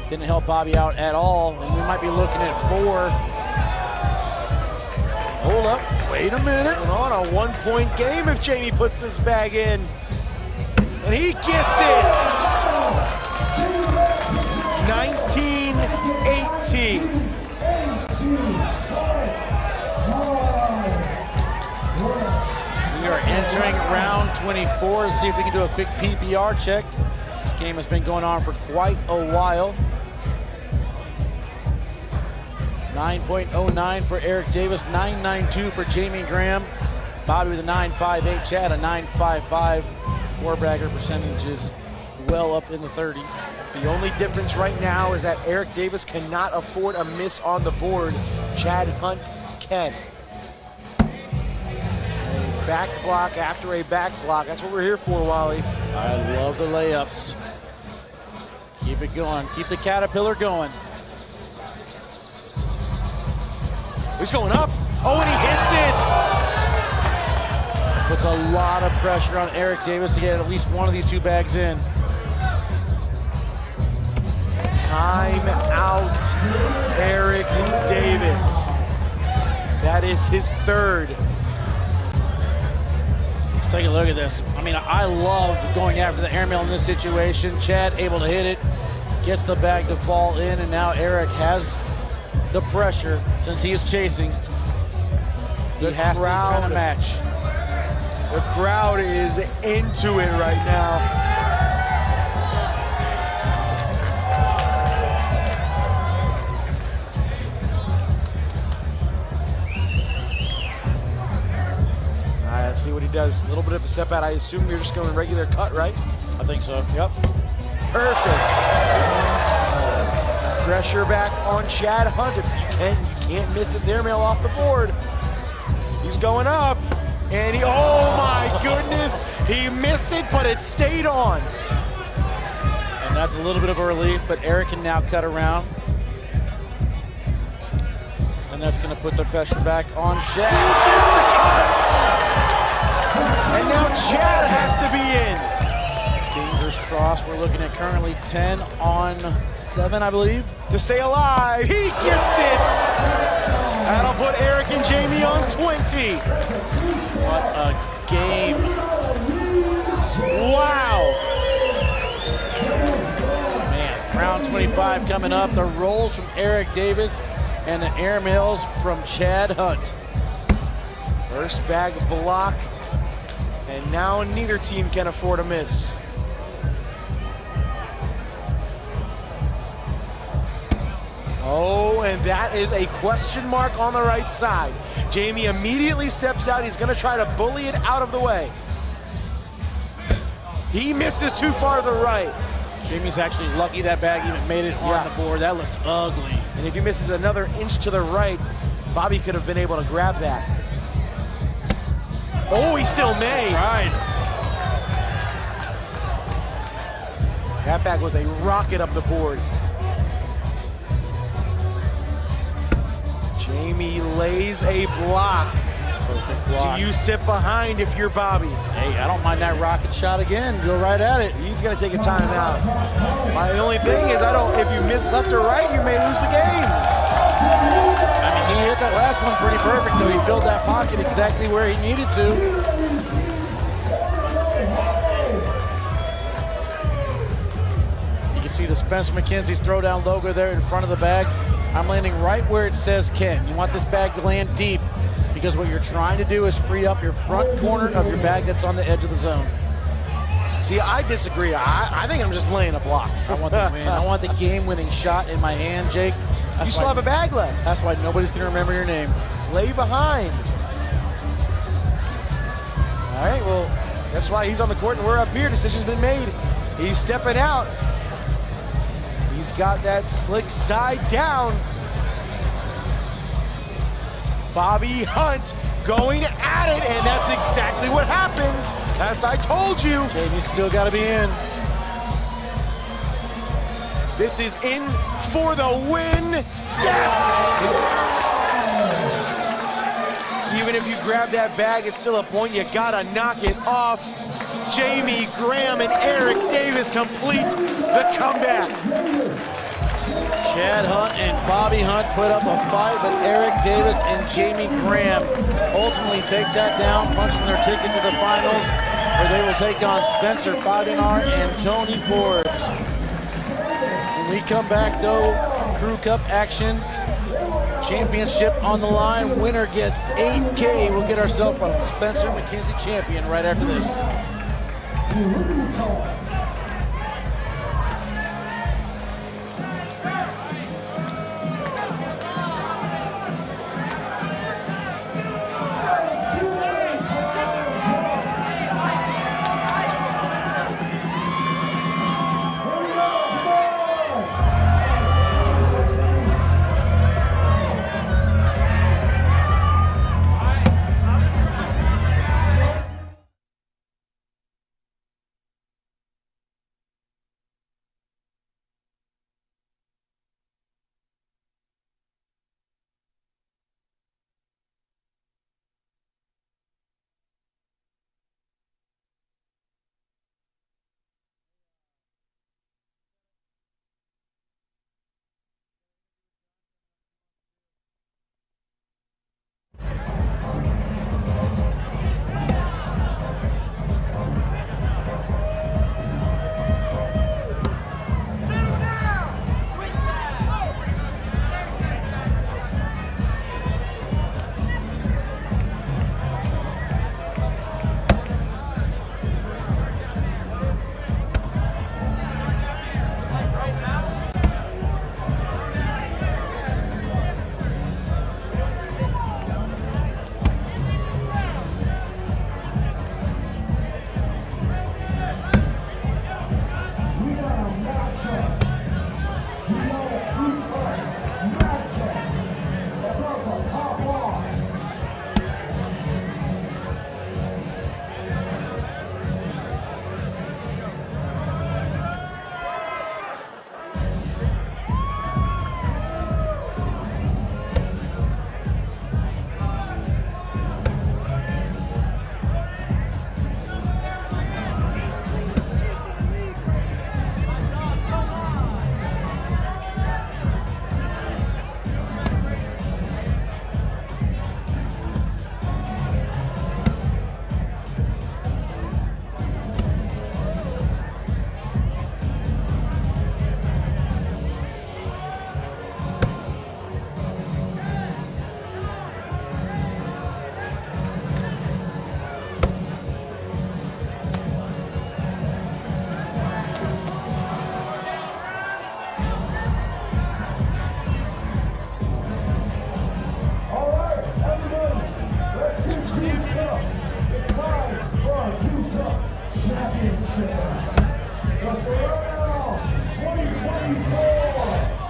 Didn't help Bobby out at all, and we might be looking at 4. Hold up, wait a minute. On a 1-point game if Jamie puts this bag in. And he gets it! 19-18. 124. Let's see if we can do a quick PPR check. This game has been going on for quite a while. 9.09 for Eric Davis, 9.92 for Jamie Graham. Bobby with a 9.58, Chad a 9.55. Four-bagger percentages well up in the 30s. The only difference right now is that Eric Davis cannot afford a miss on the board. Chad Hunt can. A back block after a back block. That's what we're here for, Wally. I love the layups. Keep it going. Keep the caterpillar going. He's going up. Oh, and he hits it. Puts a lot of pressure on Eric Davis to get at least one of these two bags in. Time out, Eric Davis. That is his third. Let's take a look at this. I mean, I love going after the airmail in this situation. Chad able to hit it, gets the bag to fall in, and now Eric has the pressure since he is chasing. He has to kind of match. The crowd is into it right now. Let's see what he does. A little bit of a step out. I assume you're just going regular cut, right? I think so. Yep. Perfect. Pressure back on Chad Hunt. If you can't miss this airmail off the board. He's going up. And he, oh my goodness, he missed it, but it stayed on. And that's a little bit of a relief, but Eric can now cut around. And that's going to put the pressure back on Chad. He gets the cut. And now Chad has to be in. Fingers crossed. We're looking at currently 10 on 7, I believe. To stay alive. He gets it. That'll put Eric and Jamie on 20. What a game. Wow. Man, round 25 coming up. The rolls from Eric Davis and the airmails from Chad Hunt. First bag block. And now neither team can afford a miss. Oh, and that is a question mark on the right side. Jamie immediately steps out. He's going to try to bully it out of the way. He misses too far to the right. Jamie's actually lucky that bag even made it on the board. That looked ugly. And if he misses another inch to the right, Bobby could have been able to grab that. Oh, he still may. Right. That bag was a rocket up the board. Jamie lays a block. Perfect block. Do you sit behind if you're Bobby? Hey, I don't mind that rocket shot again. Go right at it. He's going to take a timeout. My only thing is, if you miss left or right, you may lose the game. I mean, he hit that last one pretty perfect, though. He filled that pocket exactly where he needed to. You can see the Spencer Mackenzie's Throwdown logo there in front of the bags. I'm landing right where it says Ken. You want this bag to land deep because what you're trying to do is free up your front corner of your bag that's on the edge of the zone. See, I disagree. I think I'm just laying a block. I want the win. I want the game-winning shot in my hand, Jake. You still have a bag left. That's why nobody's going to remember your name. Lay behind. All right, well, that's why he's on the court and we're up here. Decision's been made. He's stepping out. He's got that slick side down. Bobby Hunt going at it, and that's exactly what happened. As I told you. Jamie's still got to be in. This is in for the win. Yes! Even if you grab that bag, it's still a point. You gotta knock it off. Jamie Graham and Eric Davis complete the comeback. Chad Hunt and Bobby Hunt put up a fight, but Eric Davis and Jamie Graham ultimately take that down, punching their ticket to the finals, where they will take on Spencer Fabianar and Tony Forbes. When we come back, though, Crew Cup action. Championship on the line. Winner gets $8K. We'll get ourselves a Spencer Makenzie champion right after this.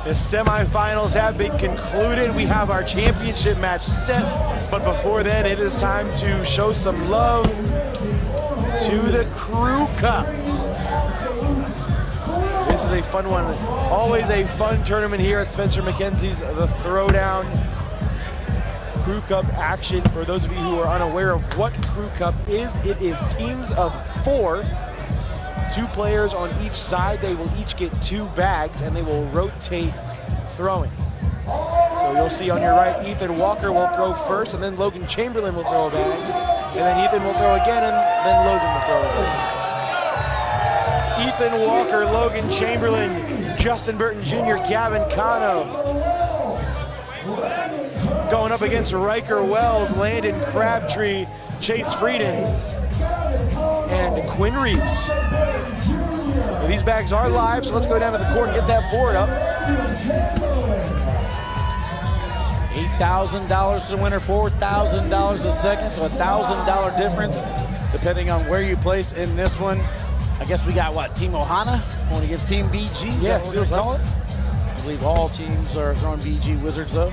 The semifinals have been concluded. We have our championship match set, but before then, it is time to show some love to the Crew Cup. This is a fun one. Always a fun tournament here at Spencer Makenzie's The Throwdown. Crew Cup action. For those of you who are unaware of what Crew Cup is, it is teams of 4. 2 players on each side. They will each get 2 bags and they will rotate throwing. So you'll see on your right, Ethan Walker will throw first, and then Logan Chamberlain will throw a bag, and then Ethan will throw again, and then Logan will throw again. Ethan Walker, Logan Chamberlain, Justin Burton Jr., Gavin Cano. Going up against Riker Wells, Landon Crabtree, Chase Frieden, and Quinn Reeves. Well, these bags are live, so let's go down to the court and get that board up. $8,000 to the winner, $4,000 a second, so a $1,000 difference depending on where you place in this one. I guess we got, what, Team Ohana going against Team BG? Is that what we're gonna call it? I believe all teams are throwing BG Wizards, though.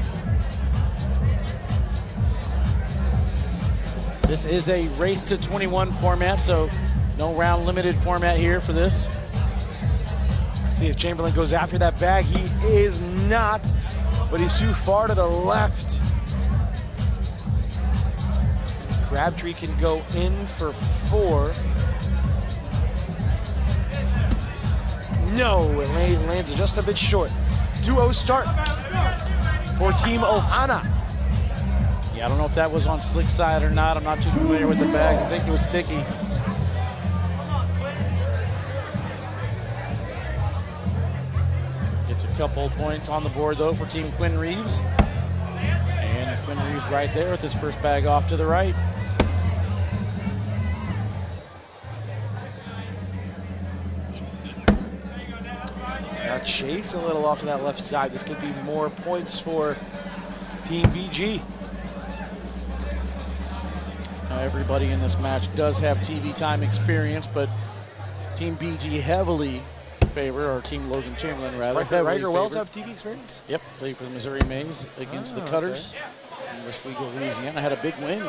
This is a race to 21 format, so no round limited format here for this. See if Chamberlain goes after that bag. He is not, but he's too far to the left. Crabtree can go in for 4. No, it lands just a bit short. 2-0 start for Team Ohana. Yeah, I don't know if that was on slick side or not. I'm not too familiar with the bag. I think it was sticky. Gets a couple points on the board, though, for Team Quinn Reeves. Quinn Reeves right there with his first bag off to the right. Now Chase a little off to that left side. This could be more points for Team BG. Now everybody in this match does have TV time experience, but Team BG heavily favor, or Team Logan Chamberlain rather. Riker Wells have TV experience? Yep, played for the Missouri Mays against the Cutters in Oswego, Louisiana. Had a big win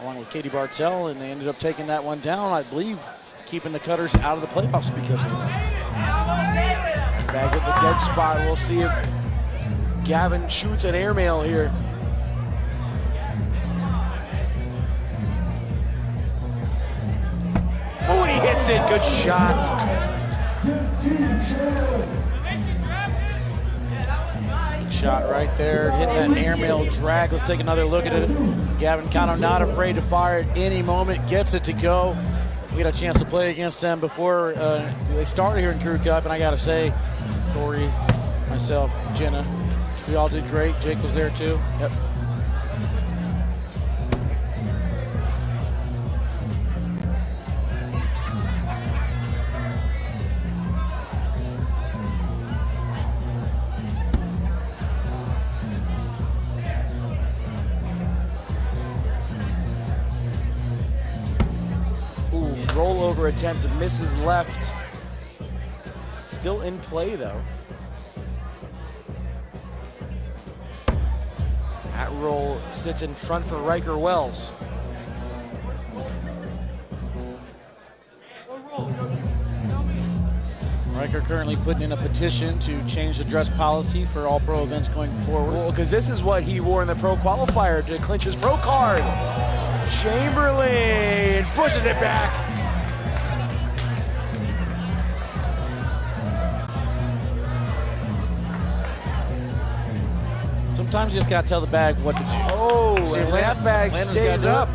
along with Katie Bartell, and they ended up taking that one down, I believe, keeping the Cutters out of the playoffs because of that. Back at the dead spot. We'll see if Gavin shoots an airmail here. Oh, and he hits it. Good shot. Shot right there, hitting that airmail drag. Let's take another look at it. Gavin Cano not afraid to fire at any moment, gets it to go. We had a chance to play against them before they started here in Crew Cup, and I gotta say, Corey, myself, Jenna, we all did great. Jake was there too. Yep. Rollover attempt, misses left. Still in play though. That roll sits in front for Riker Wells. Riker currently putting in a petition to change the dress policy for all pro events going forward. Well, because this is what he wore in the pro qualifier to clinch his pro card. Chamberlain pushes it back. Sometimes you just got to tell the bag what to do. Oh, and that bag stays up.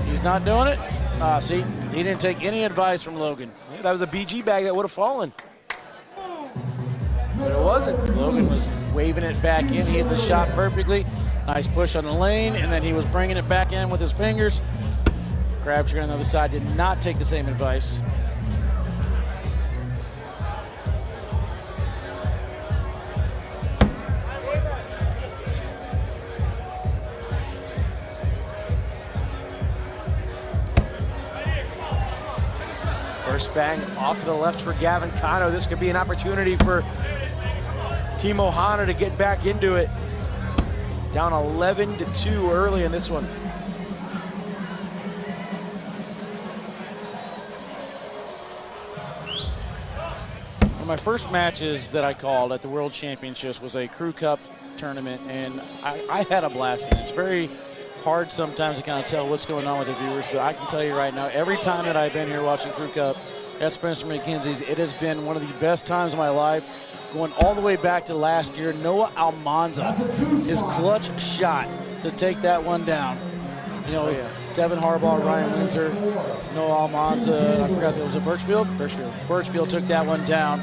He's not doing it. See, he didn't take any advice from Logan. Yeah, that was a BG bag that would have fallen. But it wasn't. Logan was waving it back in. He hit the shot perfectly. Nice push on the lane, and then he was bringing it back in with his fingers. Crabtree on the other side did not take the same advice. First bang off to the left for Gavin Cano. This could be an opportunity for Team Ohana to get back into it. Down 11-2 early in this one. One of my first matches that I called at the World Championships was a Crew Cup tournament, and I had a blast in it. It's very hard sometimes to kind of tell what's going on with the viewers, but I can tell you right now, every time that I've been here watching Crew Cup at Spencer Mackenzie's, it has been one of the best times of my life. Going all the way back to last year, Noah Almanza, his clutch shot to take that one down. You know, Devin Harbaugh, Ryan Windsor, Noah Almanza, I forgot that was it Birchfield? Birchfield took that one down.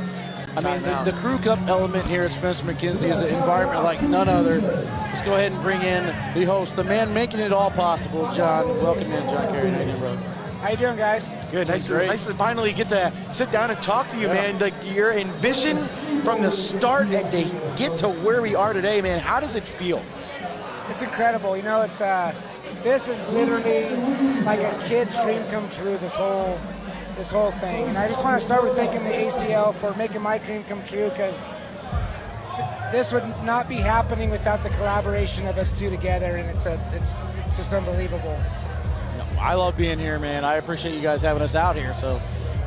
I mean, the Crew Cup element here at Spencer Mackenzie is an environment like none other. Let's go ahead and bring in the host, the man making it all possible, John. Welcome in, John Carey. How you doing, bro? How you doing, guys? Good. Nice to finally get to sit down and talk to you, man. Like, your envision from the start and to get to where we are today, man. How does it feel? It's incredible. You know, it's this is literally like a kid's dream come true. This whole thing, and I just want to start with thanking the ACL for making my dream come true, because this would not be happening without the collaboration of us two together, and it's just unbelievable. I love being here, man. I appreciate you guys having us out here. So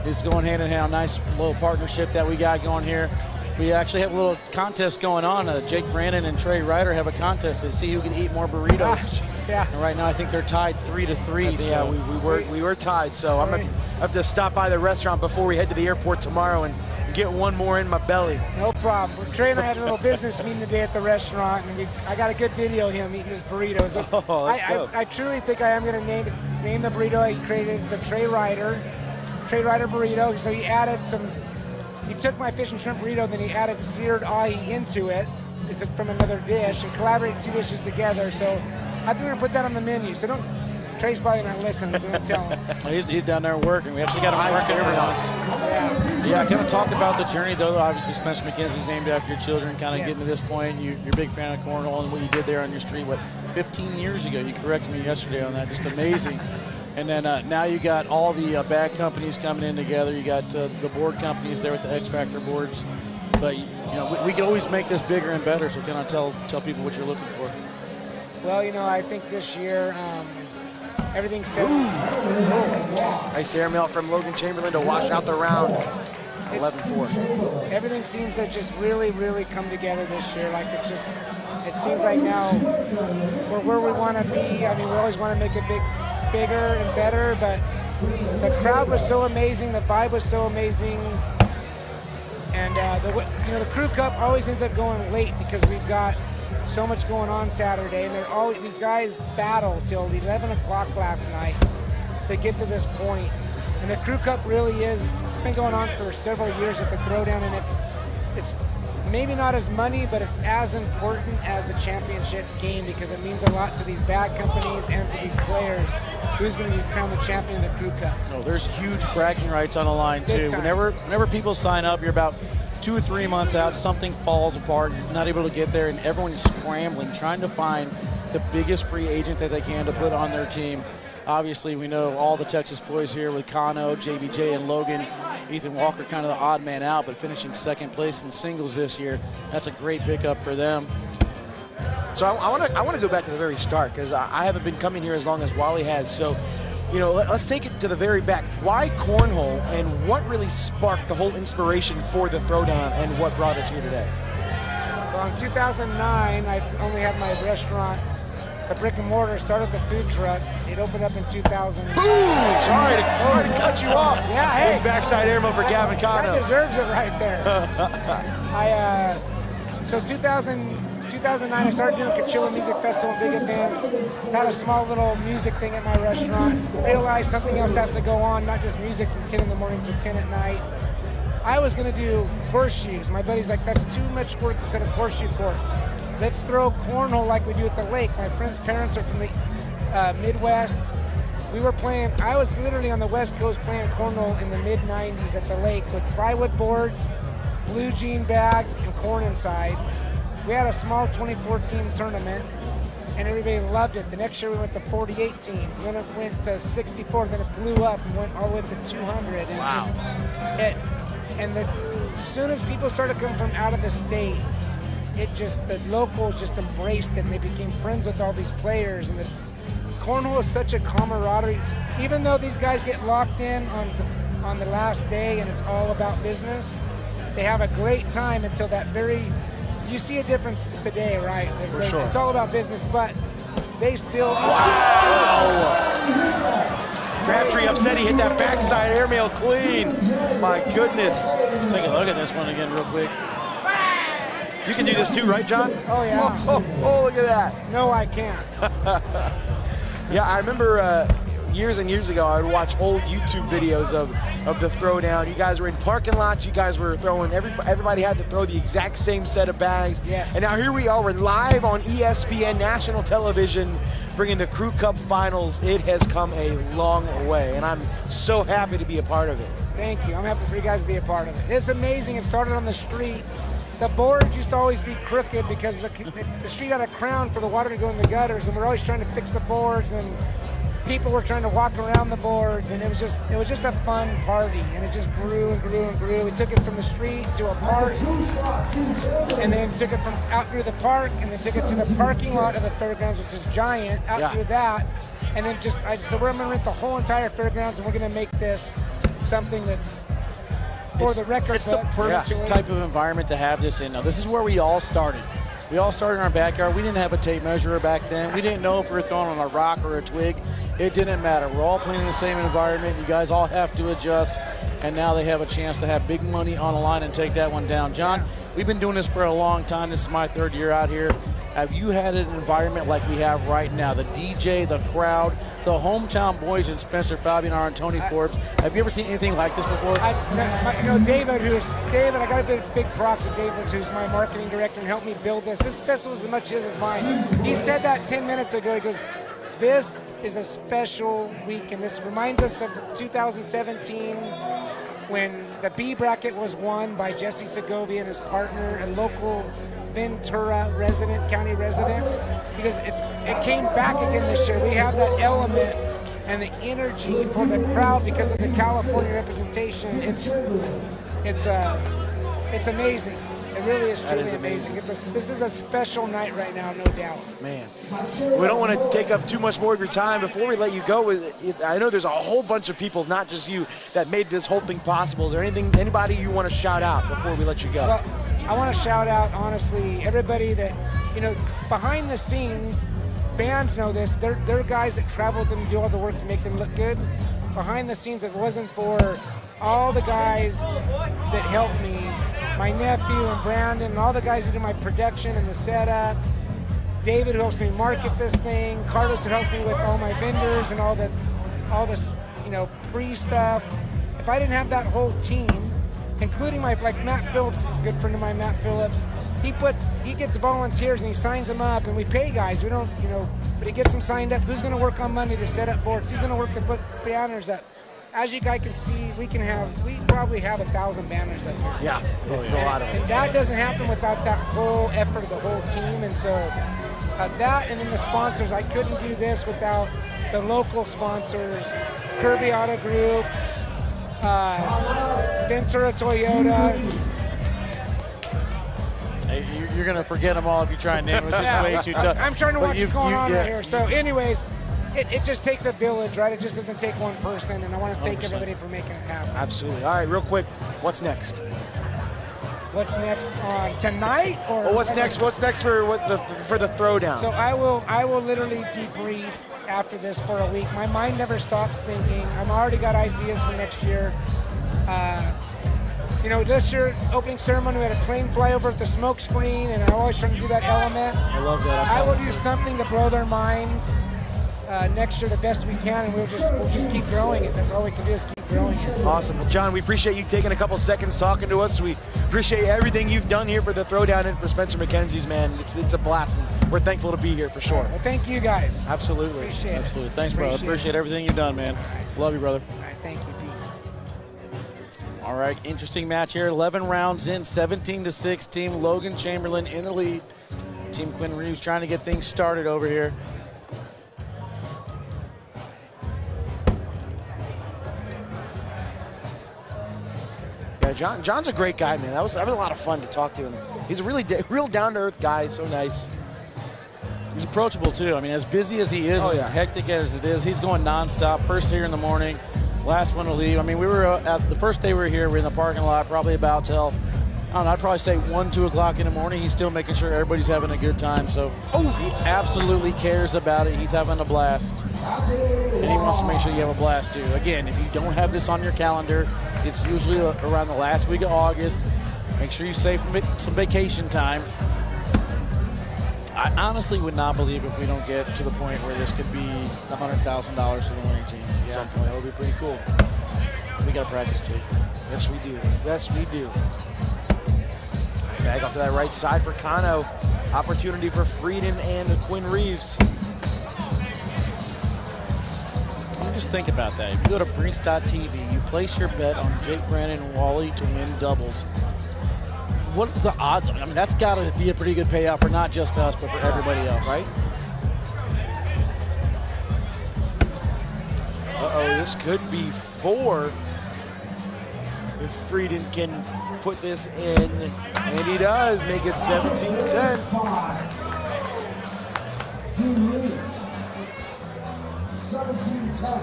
it's going hand in hand. Nice little partnership that we got going here. We actually have a little contest going on. Jake Brandon and Trey Ryder have a contest to see who can eat more burritos. Yeah. And right now, I think they're tied 3-3. Yeah, we were tied. So I'm gonna have to stop by the restaurant before we head to the airport tomorrow and get one more in my belly. No problem. Trey and I had a little business meeting today at the restaurant, and I got a good video of him eating his burritos. I truly think I am going to name the burrito. He created the Trey Ryder burrito. So he added he took my fish and shrimp burrito, then he added seared ahi into it. it's from another dish and collaborate 2 dishes together. So I think we're gonna put that on the menu. So don't. Trey's probably not listening, so don't tell him. He's down there working. We actually got him working every once. Yeah, kind of talked about the journey, though. Obviously, Spencer Mackenzie's named after your children, kind of getting to this point. You're a big fan of cornhole and what you did there on your street, 15 years ago? You corrected me yesterday on that. Just amazing. And then now you got all the bag companies coming in together. You got the board companies there with the X Factor boards. But, we can always make this bigger and better, so kind of tell people what you're looking for. Well, I think this year everything's set. Nice airmail from Logan Chamberlain to wash out the round. 11-4. Everything seems to just really, really come together this year. Like it seems like now we're where we want to be. I mean, we always want to make it bigger and better, but the crowd was so amazing. The vibe was so amazing. And the Crew Cup always ends up going late because we've got so much going on Saturday, and these guys battle till 11 o'clock last night to get to this point. And the Crew Cup really it's been going on for several years at the Throwdown, and it's maybe not as money, but it's as important as the championship game because it means a lot to these bag companies and to these players. Who's going to become the champion of the Crew Cup? Oh, there's huge bragging rights on the line too. Whenever people sign up, you're about 2 or 3 months out, something falls apart, you're not able to get there, and everyone is scrambling, trying to find the biggest free agent that they can to put on their team. Obviously, we know all the Texas boys here with Kano, JBJ, and Logan. Ethan Walker kind of the odd man out, but finishing second place in singles this year. That's a great pickup for them. So I want to go back to the very start because I haven't been coming here as long as Wally has. So, let's take it to the very back. Why cornhole, and what really sparked the whole inspiration for the Throwdown and what brought us here today? Well, in 2009, I only had my restaurant, the brick and mortar, started the food truck. It opened up in 2000. Boom! Sorry to cut you off. Yeah, hey. Big backside airman for Gavin Kano. That deserves it right there. So 2009, I started doing Coachella Music Festival, big events. Had a small little music thing at my restaurant. Realized something else has to go on, not just music from 10 in the morning to 10 at night. I was going to do horseshoes. My buddy's like, that's too much work instead of horseshoe courts. Let's throw cornhole like we do at the lake. My friend's parents are from the Midwest. I was literally on the West Coast playing cornhole in the mid-90s at the lake with plywood boards, blue jean bags, and corn inside. We had a small 24-team tournament, and everybody loved it. The next year we went to 48 teams, and then it went to 64, then it blew up and went all the way to 200. And wow. As soon as people started coming from out of the state, the locals just embraced it, and they became friends with all these players. And the cornhole is such a camaraderie. Even though these guys get locked in on the last day and it's all about business, they have a great time until that you see a difference today, right? For sure. It's all about business, but they still... Wow! Crabtree upset he hit that backside airmail clean. My goodness. Let's take a look at this one again real quick. You can do this too, right, John? Oh, yeah. Oh, look at that. No, I can't. Yeah, I remember years and years ago, I would watch old YouTube videos of the Throwdown. You guys were in parking lots. You guys were throwing, everybody had to throw the exact same set of bags. Yes. And now here we are, we're live on ESPN national television, bringing the Crew Cup finals. It has come a long way, and I'm so happy to be a part of it. Thank you. I'm happy for you guys to be a part of it. It's amazing. It started on the street. The boards used to always be crooked because the street had a crown for the water to go in the gutters, and we're always trying to fix the boards, and people were trying to walk around the boards, and it was just a fun party, and it just grew and grew and grew. We took it from the street to a park, and then took it from out through the park, and then took it to the parking lot of the fairgrounds, which is giant, out through that, and then I said, we're gonna rent the whole entire fairgrounds, and we're gonna make this something that's for the record books. It's the perfect type of environment to have this in. Now, this is where we all started. We all started in our backyard. We didn't have a tape measure back then. We didn't know if we were throwing on a rock or a twig. It didn't matter. We're all playing in the same environment. You guys all have to adjust, and now they have a chance to have big money on the line and take that one down. John, we've been doing this for a long time. This is my 3rd year out here. have you had an environment like we have right now? The DJ, the crowd, the hometown boys in Spencer Fabianar and Tony Forbes. Have you ever seen anything like this before? David, I got a big props to David, who's my marketing director and helped me build this. This festival is as much his as mine. He said that 10 minutes ago. He goes, this is a special week, and this reminds us of 2017 when the B bracket was won by Jesse Segovia and his partner, a local Ventura county resident, because it came back again this year. We have that element and the energy for the crowd because of the California representation. It's amazing. It really is truly amazing. This is a special night right now, no doubt. Man, we don't want to take up too much more of your time. Before we let you go, I know there's a whole bunch of people, not just you, that made this whole thing possible. Is there anybody you want to shout out before we let you go? Well, I want to shout out, honestly, everybody that, behind the scenes, bands know this. They're guys that travel with them and do all the work to make them look good. Behind the scenes, if it wasn't for all the guys that helped me, my nephew and Brandon and all the guys who do my production and the setup, David who helps me market this thing, Carlos who helps me with all my vendors and all this free stuff. If I didn't have that whole team, including like Matt Phillips, a good friend of mine, Matt Phillips, he gets volunteers and he signs them up, and we pay guys. We don't, but he gets them signed up. Who's going to work on Monday to set up boards? Who's going to work to put banners up? As you guys can see, we probably have 1,000 banners up here. Yeah, it's a lot of them. And that doesn't happen without that whole effort of the whole team. And so that, and then the sponsors, I couldn't do this without the local sponsors, Kirby Auto Group, Ventura Toyota. Hey, you're going to forget them all if you try and name them. It's just way too tough. I'm trying to watch what's going on right here. So anyways, it just takes a village, right? It just doesn't take one person, and I want to thank 100%. Everybody for making it happen. Absolutely. All right, real quick, what's next? What's next on tonight? Or what's next? What's next for the Throwdown? So I will literally debrief after this for a week. My mind never stops thinking. I've already got ideas for next year. This year, opening ceremony, we had a plane fly over at the smoke screen, and I'm always trying to do that element. I love that. I will do something to blow their minds next year the best we can, and we'll just keep growing it. That's all we can do is keep growing it. Awesome. Well, John, we appreciate you taking a couple seconds talking to us. We appreciate everything you've done here for the Throwdown and for Spencer Mackenzie's, man. It's a blast, and we're thankful to be here for sure. Well, thank you guys. Absolutely. Appreciate it. Absolutely. Thanks, brother. Appreciate everything you've done, man. Love you, brother. All right, thank you. Peace. All right, interesting match here. 11 rounds in, 17-6. Team Logan Chamberlain in the lead. Team Quinn Reeves trying to get things started over here. Yeah, John's a great guy, man. That was a lot of fun to talk to him. He's a real down-to-earth guy. So nice. He's approachable too. I mean, as busy as he is, as hectic as it is, he's going nonstop. First here in the morning, last one to leave. I mean, we were at the first day we were here. We were in the parking lot probably about till, I don't know, I'd probably say 1, 2 o'clock in the morning. He's still making sure everybody's having a good time. So he absolutely cares about it. He's having a blast. And he wants to make sure you have a blast too. Again, if you don't have this on your calendar, it's usually around the last week of August. Make sure you save some vacation time. I honestly would not believe if we don't get to the point where this could be $100,000 to the winning team at some point. That would be pretty cool. We got to practice, Jake. Yes, we do. Yes, we do. Bag up to that right side for Kano. Opportunity for Frieden and Quinn Reeves. Just think about that. If you go to Brinks.tv, you place your bet on Jake Brandon and Wally to win doubles. What's the odds? I mean, that's got to be a pretty good payout for not just us, but for everybody else, right? This could be 4 if Frieden can put this in, and he does make it 17-10. Team Reeves, 17-10.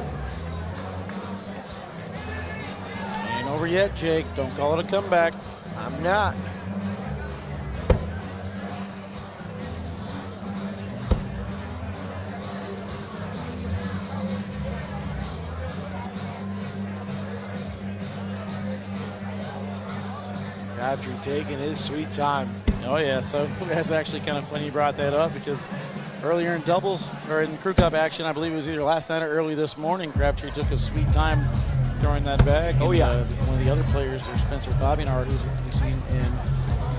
Ain't over yet, Jake. Don't call it a comeback. I'm not. Crabtree taking his sweet time. Oh, yeah. So that's actually kind of funny you brought that up because earlier in doubles or in Crew Cup action, I believe it was either last night or early this morning, Crabtree took a sweet time throwing that back. Oh, and, yeah. One of the other players there, Spencer Fabianart, who's we've seen in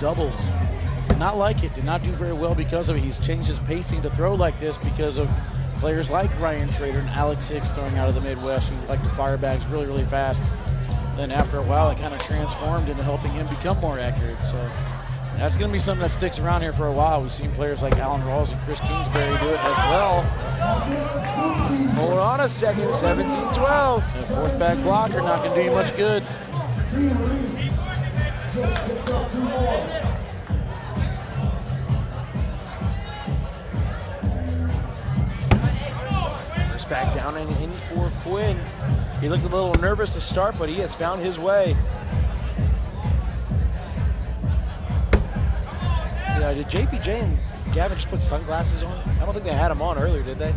doubles, did not like it, did not do very well because of it. He's changed his pacing to throw like this because of players like Ryan Schrader and Alex Hicks throwing out of the Midwest who like to fire bags really, really fast. Then after a while, it kind of transformed into helping him become more accurate. So that's going to be something that sticks around here for a while. We've seen players like Alan Rawls and Chris Kingsbury do it as well. Hold on a second, 17-12. The fourth back blocker not going to do you much good. First back down and in for Quinn. He looked a little nervous to start, but he has found his way. Yeah, did JPJ and Gavin just put sunglasses on? I don't think they had them on earlier, did they?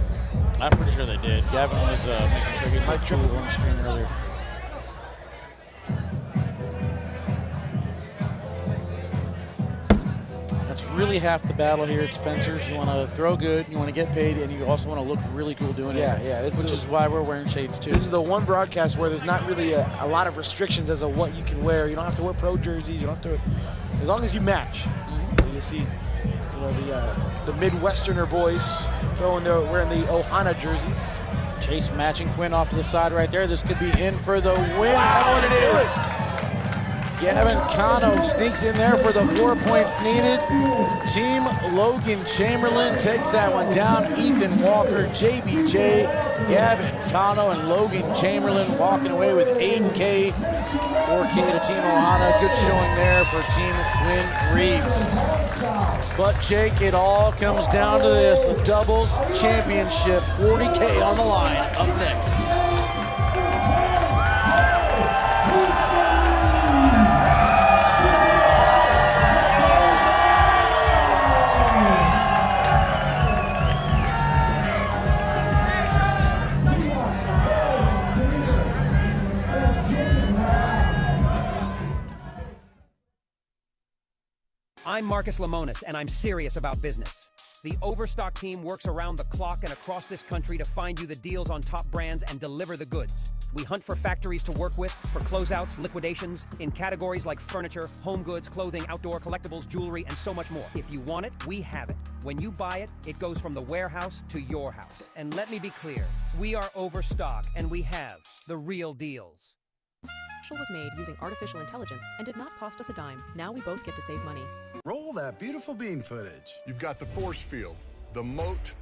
I'm pretty sure they did. Gavin was making sure he might triple on the screen earlier. That's really half the battle here at Spencer's. You want to throw good, you want to get paid, and you also want to look really cool doing it. Yeah. Which is why we're wearing shades too. This is the one broadcast where there's not really a lot of restrictions as to what you can wear. You don't have to wear pro jerseys. You don't have to, as long as you match. So you see, the Midwesterner boys wearing the Ohana jerseys. Chase matching Quinn off to the side right there. This could be in for the win. Wow, and it is. Gavin Cano sneaks in there for the 4 points needed. Team Logan Chamberlain takes that one down. Ethan Walker, JBJ, Gavin Cano, and Logan Chamberlain walking away with 8K, 4K to Team Ohana. Good showing there for Team Quinn Reeves. But Jake, it all comes down to this, a doubles championship, 40K on the line, up next. I'm Marcus Lemonis, and I'm serious about business. The Overstock team works around the clock and across this country to find you the deals on top brands and deliver the goods. We hunt for factories to work with, for closeouts, liquidations, in categories like furniture, home goods, clothing, outdoor collectibles, jewelry, and so much more. If you want it, we have it. When you buy it, it goes from the warehouse to your house. And let me be clear, we are Overstock, and we have the real deals. Was made using artificial intelligence and did not cost us a dime. Now we both get to save money. Roll that beautiful bean footage. You've got the force field, the moat,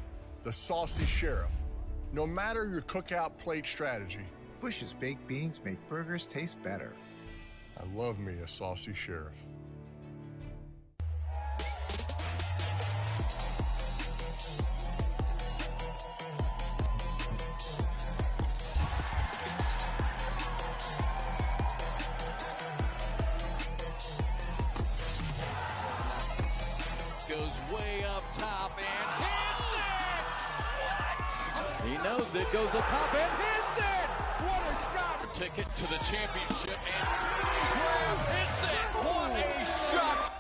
the saucy sheriff. No matter your cookout plate strategy, Bush's baked beans make burgers taste better. I love me a saucy sheriff. Goes way up top and hits it! He knows it, goes up top and hits it! What a shot! Ticket to the championship and Graham hits it! What a shot!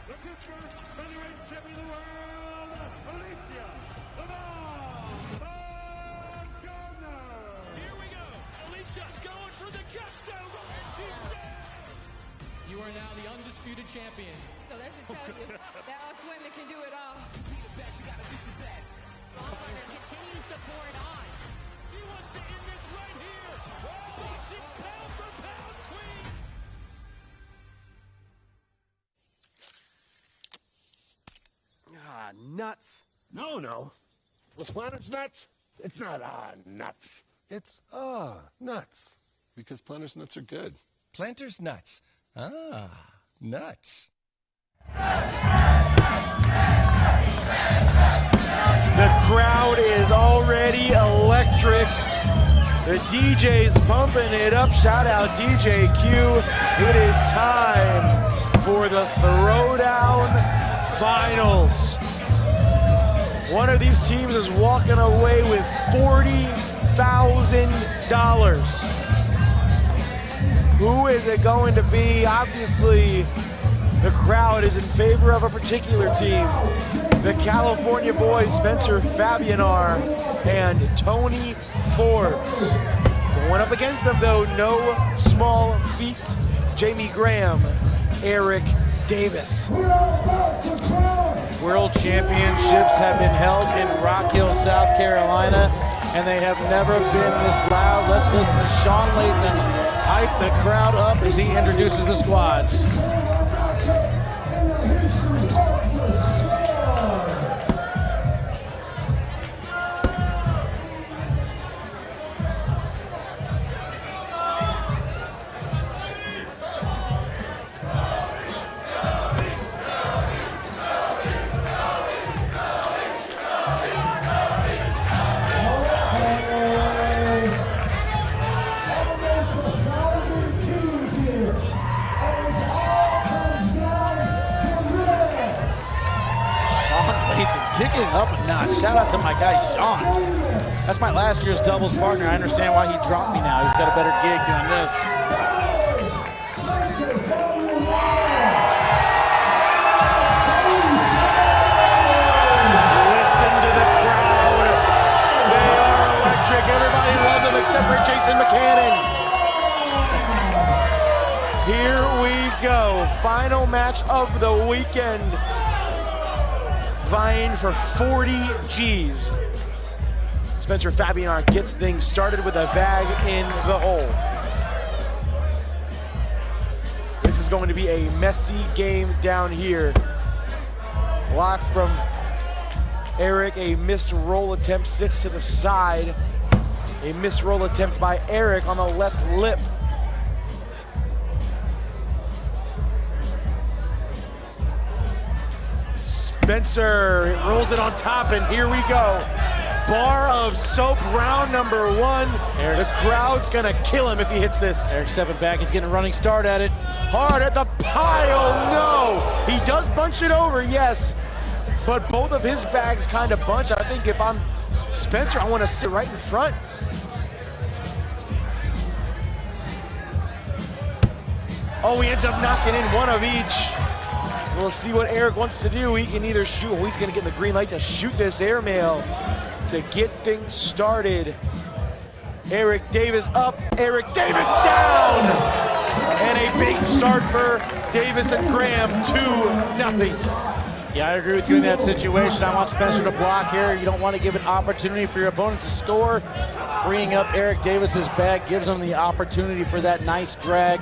The future featherweight champion of the world, Alicia Here we go! Alicia's going for the gusto! And she's there! You are now the undisputed champion. So that should tell you that us women can do it all. Be the best, you gotta beat the best. Ballparker continues to pour it on. She wants to end this right here! Boxing pound for pound queen! Ah, nuts. No. Was Planters nuts? It's not nuts. It's nuts. Because Planters nuts are good. Planters nuts. Nuts. The crowd is already electric. The DJ's pumping it up. Shout out DJ Q. It is time for the Throwdown Finals. One of these teams is walking away with $40,000. Who is it going to be? Obviously, The crowd is in favor of a particular team. The California boys, Spencer Fabianar and Tony Forbes. Going up against them though, no small feat. Jamie Graham, Eric Davis. World championships have been held in Rock Hill, South Carolina, and they have never been this loud. Let's listen to Sean Lathan hype the crowd up as he introduces the squads. Kicking up a notch. Shout out to my guy, Sean. That's my last year's doubles partner. I understand why he dropped me now. He's got a better gig doing this. Listen to the crowd. They are electric. Everybody loves them except for Jason Buchanan. Here we go. Final match of the weekend. Vying for 40 G's. Spencer Fabianar gets things started with a bag in the hole. This is going to be a messy game down here. Block from Eric, a missed roll attempt sits to the side. A missed roll attempt by Eric on the left lip. Spencer rolls it on top, and here we go. Bar of soap, round number one. The crowd's gonna kill him if he hits this. Eric stepping back, he's getting a running start at it. Hard at the pile, no! He does bunch it over, yes, but both of his bags kind of bunch. I think if I'm Spencer, I wanna sit right in front. Oh, he ends up knocking in one of each. We'll see what Eric wants to do. He can either shoot, he's gonna get the green light to shoot this airmail to get things started. Eric Davis up, Eric Davis down! And a big start for Davis and Graham, 2-0. Yeah, I agree with you in that situation. I want Spencer to block here. You don't want to give an opportunity for your opponent to score. Freeing up Eric Davis's bag gives him the opportunity for that nice drag.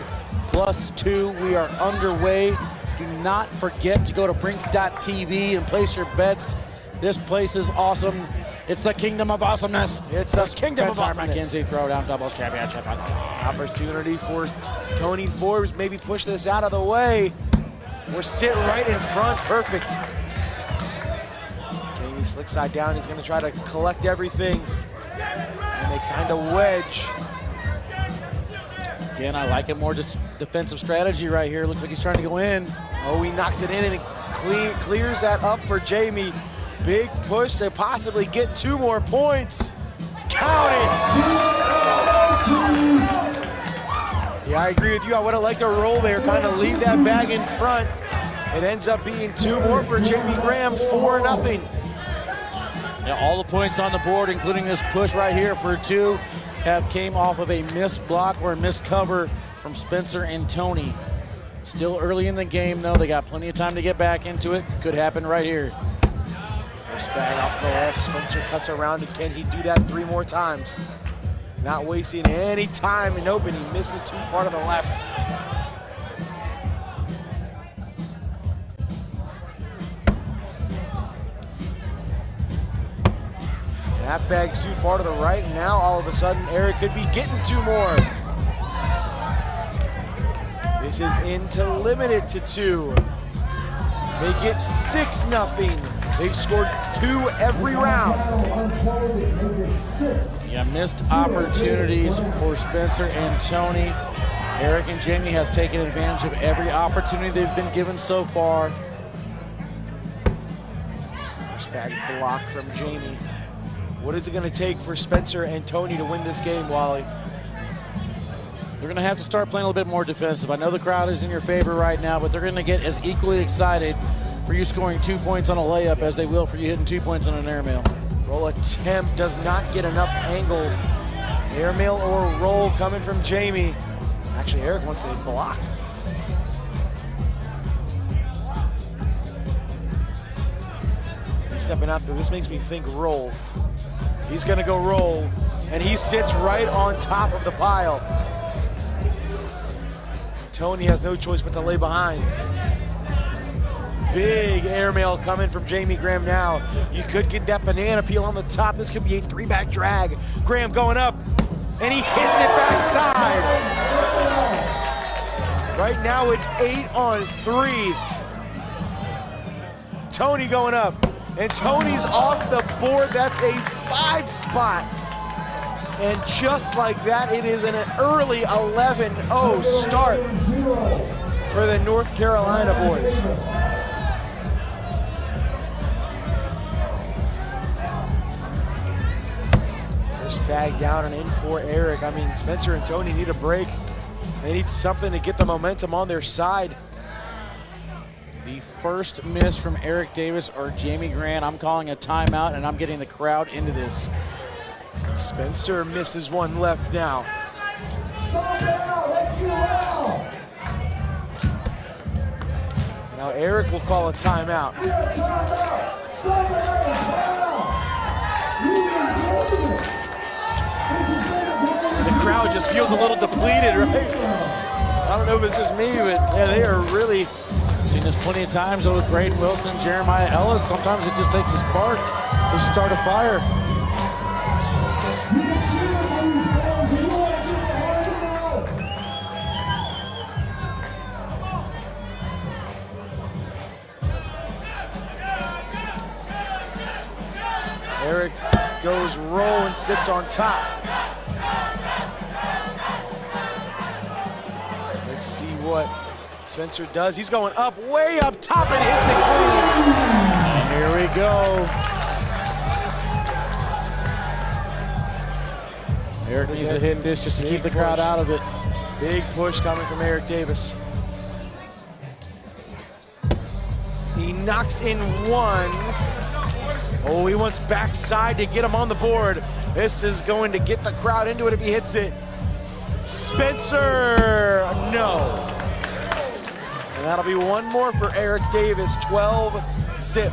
+2, we are underway. Do not forget to go to Brinks.tv and place your bets. This place is awesome. It's the kingdom of awesomeness. It's the kingdom of awesomeness. Makenzie Throwdown Doubles Championship. Opportunity for Tony Forbes, maybe push this out of the way. We're sit right in front, perfect. Jamie slick side down, he's gonna try to collect everything. And they kind of wedge. Again, I like it more just defensive strategy right here. Looks like he's trying to go in. Oh, he knocks it in and it clears that up for Jamie. Big push to possibly get 2 more points. Count it! Yeah, I agree with you. I would have liked a roll there, kind of leave that bag in front. It ends up being 2 more for Jamie Graham, 4-0. Yeah, all the points on the board, including this push right here for 2, came off of a missed block or a missed cover from Spencer and Tony. Still early in the game, though. They got plenty of time to get back into it. Could happen right here. First bag off the left. Spencer cuts around. Can he do that 3 more times? Not wasting any time in open. He misses too far to the left. That bag's too far to the right, and now all of a sudden Eric could be getting 2 more. This is into limited to 2. They get 6-0. They've scored 2 every round. Yeah, missed opportunities for Spencer and Tony. Eric and Jamie has taken advantage of every opportunity they've been given so far. First bag block from Jamie. What is it going to take for Spencer and Tony to win this game, Wally? They're going to have to start playing a little bit more defensive. I know the crowd is in your favor right now, but they're going to get as equally excited for you scoring 2 points on a layup as they will for you hitting 2 points on an airmail. Roll attempt does not get enough angle. Airmail or roll coming from Jamie. Actually, Eric wants a block. He's stepping out there. This makes me think roll. He's going to go roll, and he sits right on top of the pile. Tony has no choice but to lay behind. Big airmail coming from Jamie Graham now. You could get that banana peel on the top. This could be a 3-back drag. Graham going up, and he hits it backside. Right now it's 8 on 3. Tony going up, and Tony's off the board. That's a 5 spot. And just like that, it is an early 11-0 start for the North Carolina boys. First bag down and in for Eric. I mean, Spencer and Tony need a break. They need something to get the momentum on their side. The first miss from Eric Davis or Jamie Grant. I'm calling a timeout, and I'm getting the crowd into this. Spencer misses one left now. Stop it out, let's get around. Now Eric will call a timeout. Yeah, timeout. Stop it out, timeout. The crowd just feels a little depleted, right? I don't know if it's just me, but yeah, they are really. Seen this plenty of times with Braden Wilson, Jeremiah Ellis. Sometimes it just takes a spark to start a fire. You can cheer for these fans if you want to get behind them now. Eric goes roll and sits on top. Let's see what Spencer does. He's going up, way up top, and hits it clean. Here we go. Eric needs to hit this just to keep the crowd out of it. Big push coming from Eric Davis. He knocks in one. Oh, he wants backside to get him on the board. This is going to get the crowd into it if he hits it. Spencer, no. And that'll be one more for Eric Davis, 12-zip.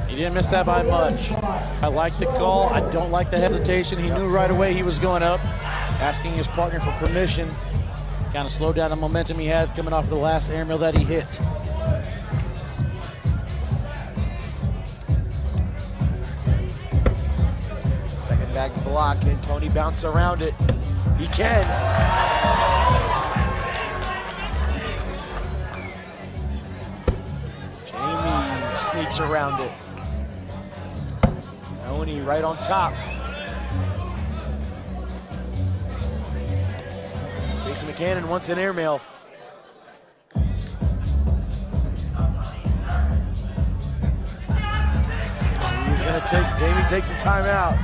He didn't miss that by much. I like the call. I don't like the hesitation. He knew right away he was going up, asking his partner for permission. Kind of slowed down the momentum he had coming off the last airmail that he hit. Second back block, and Tony bounce around it. He can. Jamie sneaks around it. Tony right on top. Mason McCannon wants an airmail. He's gonna take, Jamie takes a timeout.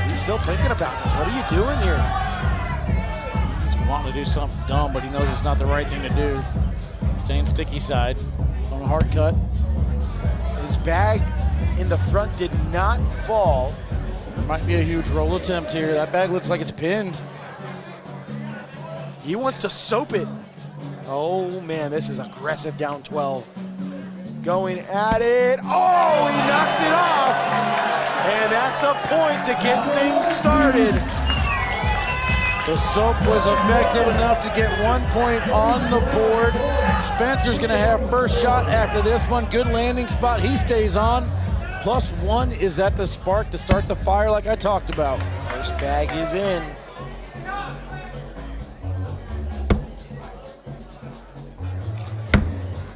He's still thinking about this. What are you doing here? He's wanting to do something dumb, but he knows it's not the right thing to do. Staying sticky side on a hard cut. His bag in the front did not fall. There might be a huge roll attempt here. That bag looks like it's pinned. He wants to soap it. Oh man, this is aggressive down 12. Going at it. Oh, he knocks it off. And that's a point to get things started. The soap was effective enough to get 1 point on the board. Spencer's gonna have first shot after this one. Good landing spot, he stays on. +1 is at the spark to start the fire like I talked about. First bag is in.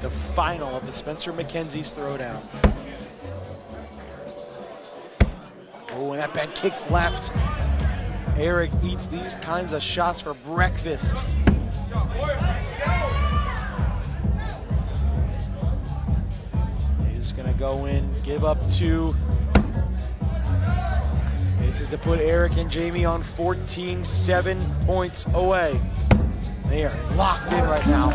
The final of the Spencer Mackenzie's Throwdown. Oh, and that bag kicks left. Eric eats these kinds of shots for breakfast. He's gonna go in, give up 2. This is to put Eric and Jamie on 14, 7 points away. They are locked in right now.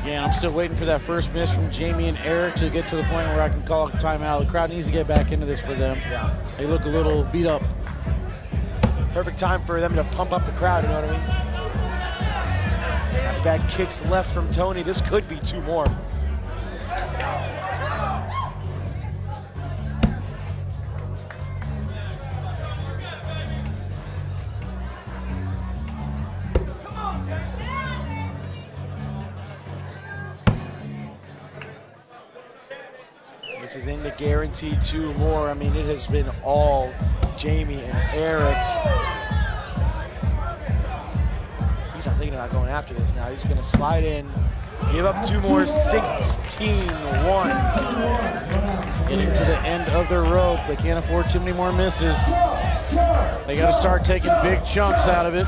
Again, I'm still waiting for that first miss from Jamie and Eric to get to the point where I can call a timeout. The crowd needs to get back into this for them. Yeah. They look a little beat up. Perfect time for them to pump up the crowd, you know what I mean? That bag kicks left from Tony. This could be 2 more. This is in to guarantee 2 more. I mean, it has been all Jamie and Eric. He's not thinking about going after this now. He's gonna slide in, give up 2 more, 16-1. Getting to the end of their rope. They can't afford too many more misses. They gotta start taking big chunks out of it.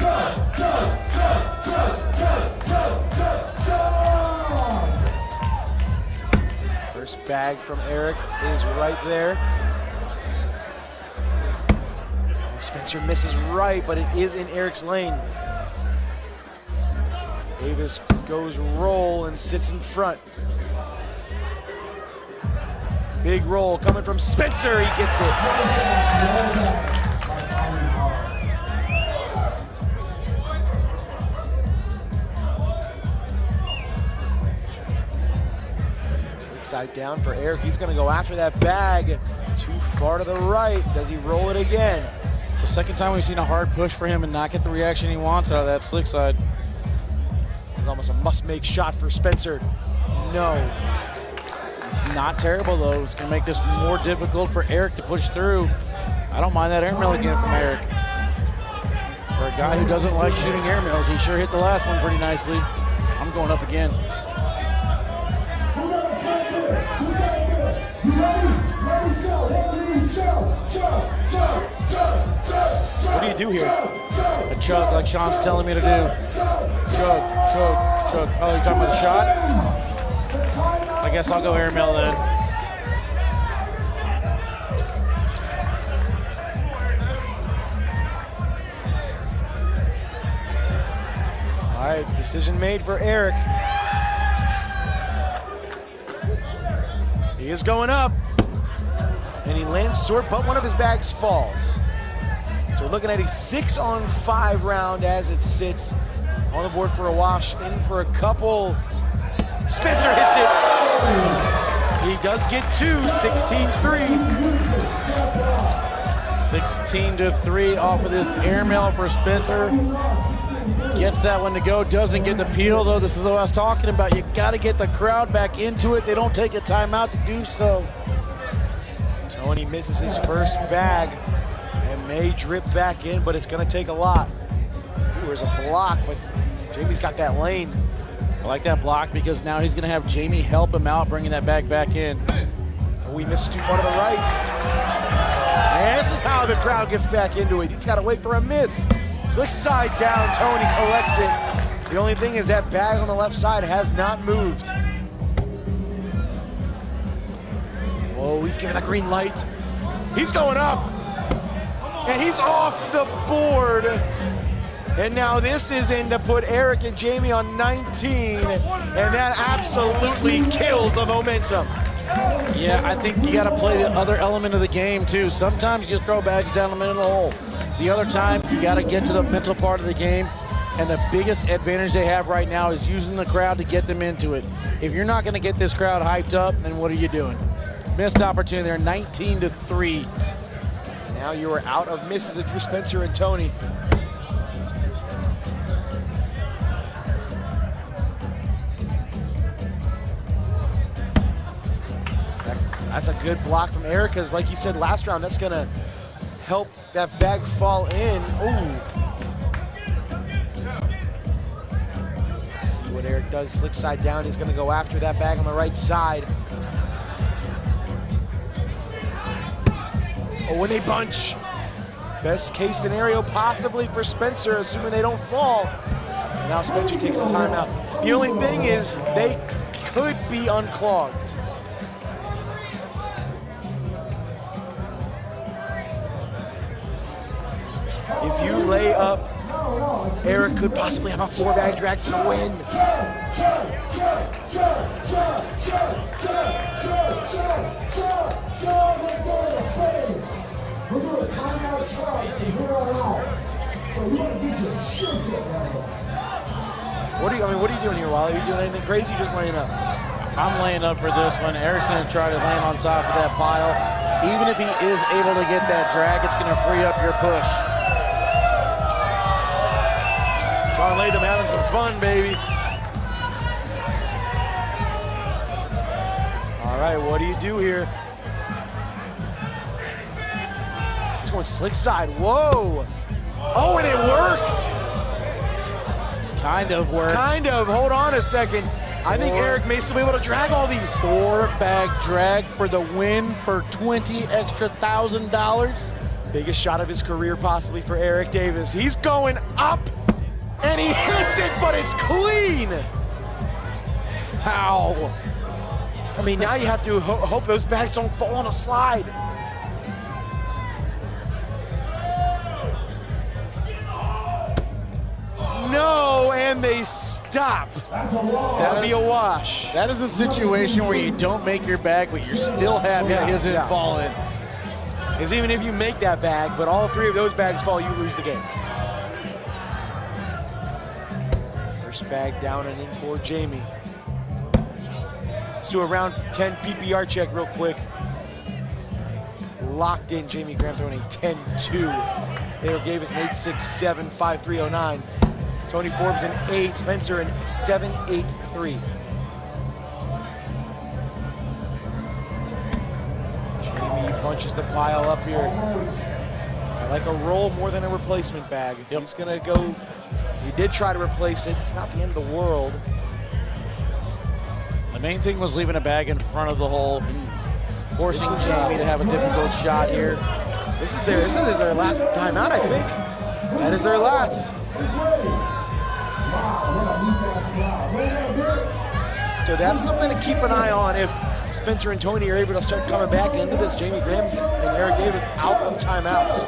First bag from Eric is right there. Spencer misses right, but it is in Eric's lane. Davis goes roll and sits in front. Big roll coming from Spencer, he gets it. Side down for Eric. He's going to go after that bag. Too far to the right. Does he roll it again? It's the second time we've seen a hard push for him and not get the reaction he wants out of that slick side. It's almost a must-make shot for Spencer. No. It's not terrible, though. It's going to make this more difficult for Eric to push through. I don't mind that airmail again from Eric. For a guy who doesn't like shooting airmails, he sure hit the last one pretty nicely. I'm going up again. What do you do here? A chug, like Sean's telling me to do. Chug, chug, chug. Oh, you're talking about the shot? I guess I'll go airmail then. All right, decision made for Eric. He is going up. And he lands short, but one of his bags falls. So we're looking at a 6-on-5 round as it sits on the board for a wash, in for a couple. Spencer hits it. He does get 2, 16-3. 16-3 off of this airmail for Spencer. Gets that one to go, doesn't get the peel though. This is what I was talking about. You gotta get the crowd back into it. They don't take a timeout to do so. Tony misses his first bag and may drip back in, but it's gonna take a lot. Ooh, there's a block, but Jamie's got that lane. I like that block because now he's gonna have Jamie help him out, bringing that bag back in. Oh, he missed too far to the right. And this is how the crowd gets back into it. He's gotta wait for a miss. Slick side down, Tony collects it. The only thing is that bag on the left side has not moved. Oh, he's giving that green light. He's going up. And he's off the board. And now this is in to put Eric and Jamie on 19. And that absolutely kills the momentum. Yeah, I think you got to play the other element of the game, too. Sometimes you just throw bags down the middle of the hole. The other time, you got to get to the mental part of the game. And the biggest advantage they have right now is using the crowd to get them into it. If you're not going to get this crowd hyped up, then what are you doing? Missed opportunity there, 19-3. Now you are out of misses if you're Spencer and Tony. That's a good block from Eric, because like you said last round, that's gonna help that bag fall in. Ooh. Let's see what Eric does. Slick side down, he's gonna go after that bag on the right side. Oh, when they bunch. Best case scenario possibly for Spencer, assuming they don't fall. And now Spencer takes a timeout. The only thing is they could be unclogged. If you lay up, Eric could possibly have a 4-bag drag to the win. We're doing timeout tries from here on out. So you want to get your shit set right now. What are you doing here, Wally? Are you doing anything crazy? You're just laying up. I'm laying up for this one. Eric's going to try to land on top of that pile. Even if he is able to get that drag, it's going to free up your push. Sean Latham having some fun, baby. All right, what do you do here? He's going slick side. Whoa. Oh, and it worked. Kind of worked. Kind of. Hold on a second. I think Eric may still be able to drag all these. 4-bag drag for the win for $20,000 extra. Biggest shot of his career possibly for Eric Davis. He's going up, and he hits it, but it's clean. How? I mean, now you have to hope those bags don't fall on a slide. No, and they stop. That'll be a wash. That is a situation where you don't make your bag, but you're still happy that he hasn't fallen. Because even if you make that bag, but all 3 of those bags fall, you lose the game. First bag down and in for Jamie. Let's do a round 10 PPR check real quick. Locked in, Jamie Graham throwing a 10-2. Eric Davis an 8-6-7, 5-3-0-9. Tony Forbes an 8, Spencer an 7-8-3. Jamie bunches the pile up here. I like a roll more than a replacement bag. Yep. He's gonna go, he did try to replace it. It's not the end of the world. The main thing was leaving a bag in front of the hole, forcing Jamie to have a difficult shot here. This is their last timeout, I think. That is their last. So that's something to keep an eye on if Spencer and Tony are able to start coming back into this. Jamie Graham and Eric Davis out of timeouts.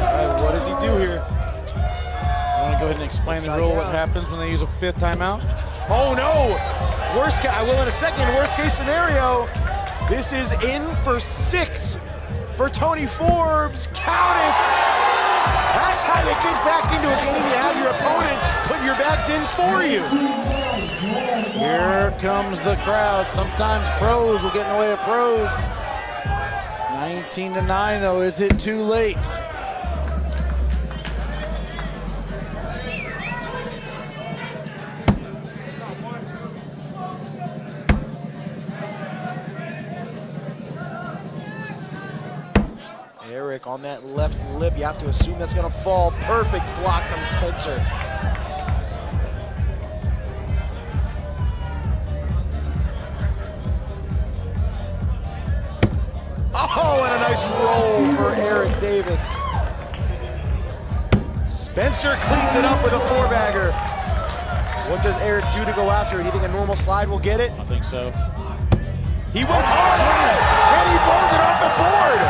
All right, what does he do here? I want to go ahead and explain the rule, what happens when they use a 5th timeout? Oh no! I will in a second. Worst case scenario, this is in for 6 for Tony Forbes. Count it! That's how you get back into a game. You have your opponent put your bags in for you. Here comes the crowd. Sometimes pros will get in the way of pros. 19-9 though, is it too late? Eric on that left lip, you have to assume that's gonna fall. Perfect block from Spencer. Oh, and a nice roll for Eric Davis. Spencer cleans it up with a 4-bagger. What does Eric do to go after it? Do you think a normal slide will get it? I think so. He went hard, and he blows it off the board.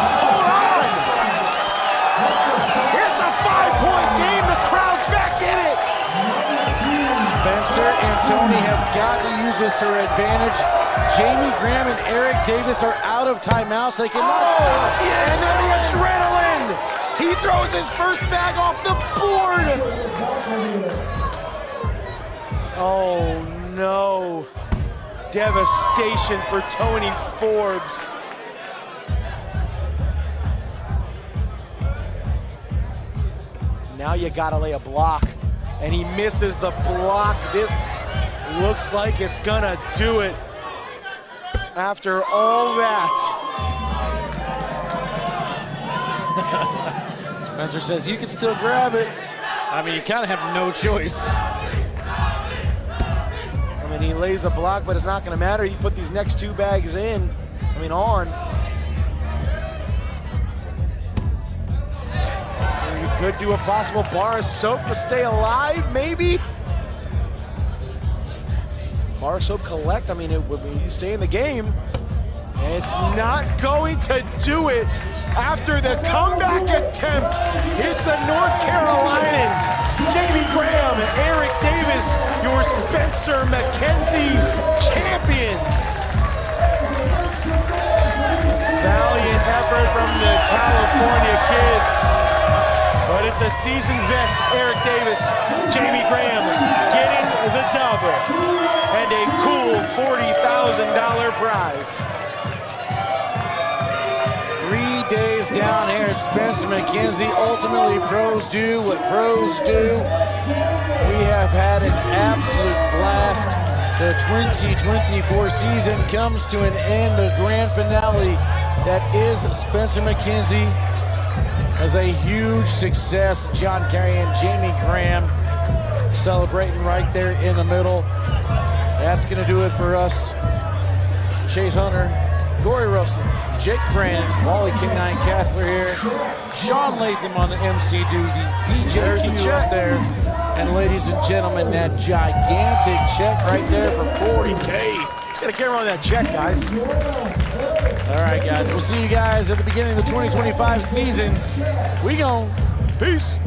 Hold on. It's a 5-point game. The crowd's back in it. Spencer and Tony have got to use this to their advantage. Jamie Graham and Eric Davis are out of timeouts. They cannot stop. Yeah, and then the adrenaline. He throws his first bag off the board. Oh, no. Devastation for Tony Forbes. Now you gotta lay a block, and he misses the block. This looks like it's gonna do it. After all that. Spencer says you can still grab it. I mean, you kind of have no choice. I mean, he lays a block, but it's not gonna matter. You put these next 2 bags in, on. Could do a possible bar of soap to stay alive, maybe? Bar of soap collect, I mean, it would be stay in the game. And it's not going to do it after the comeback attempt. It's the North Carolinians, Jamie Graham and Eric Davis, your Spencer Makenzie champions. Valiant effort from the California kids. But it's the seasoned vets, Eric Davis, Jamie Graham, getting the dub and a cool $40,000 prize. 3 days down here at Spencer Makenzie. Ultimately, pros do what pros do. We have had an absolute blast. The 2024 season comes to an end. The grand finale that is Spencer Makenzie as a huge success. John Kerry and Jamie Graham celebrating right there in the middle. That's going to do it for us. Chase Hunter, Corey Russell, Jake Brand, Wally King9 Castler here, Sean Latham on the MC duty, DJ Q up there, and ladies and gentlemen, that gigantic check right there for $40K. Let's get a camera on that check, guys. All right, guys, we'll see you guys at the beginning of the 2025 season. We gone. Peace.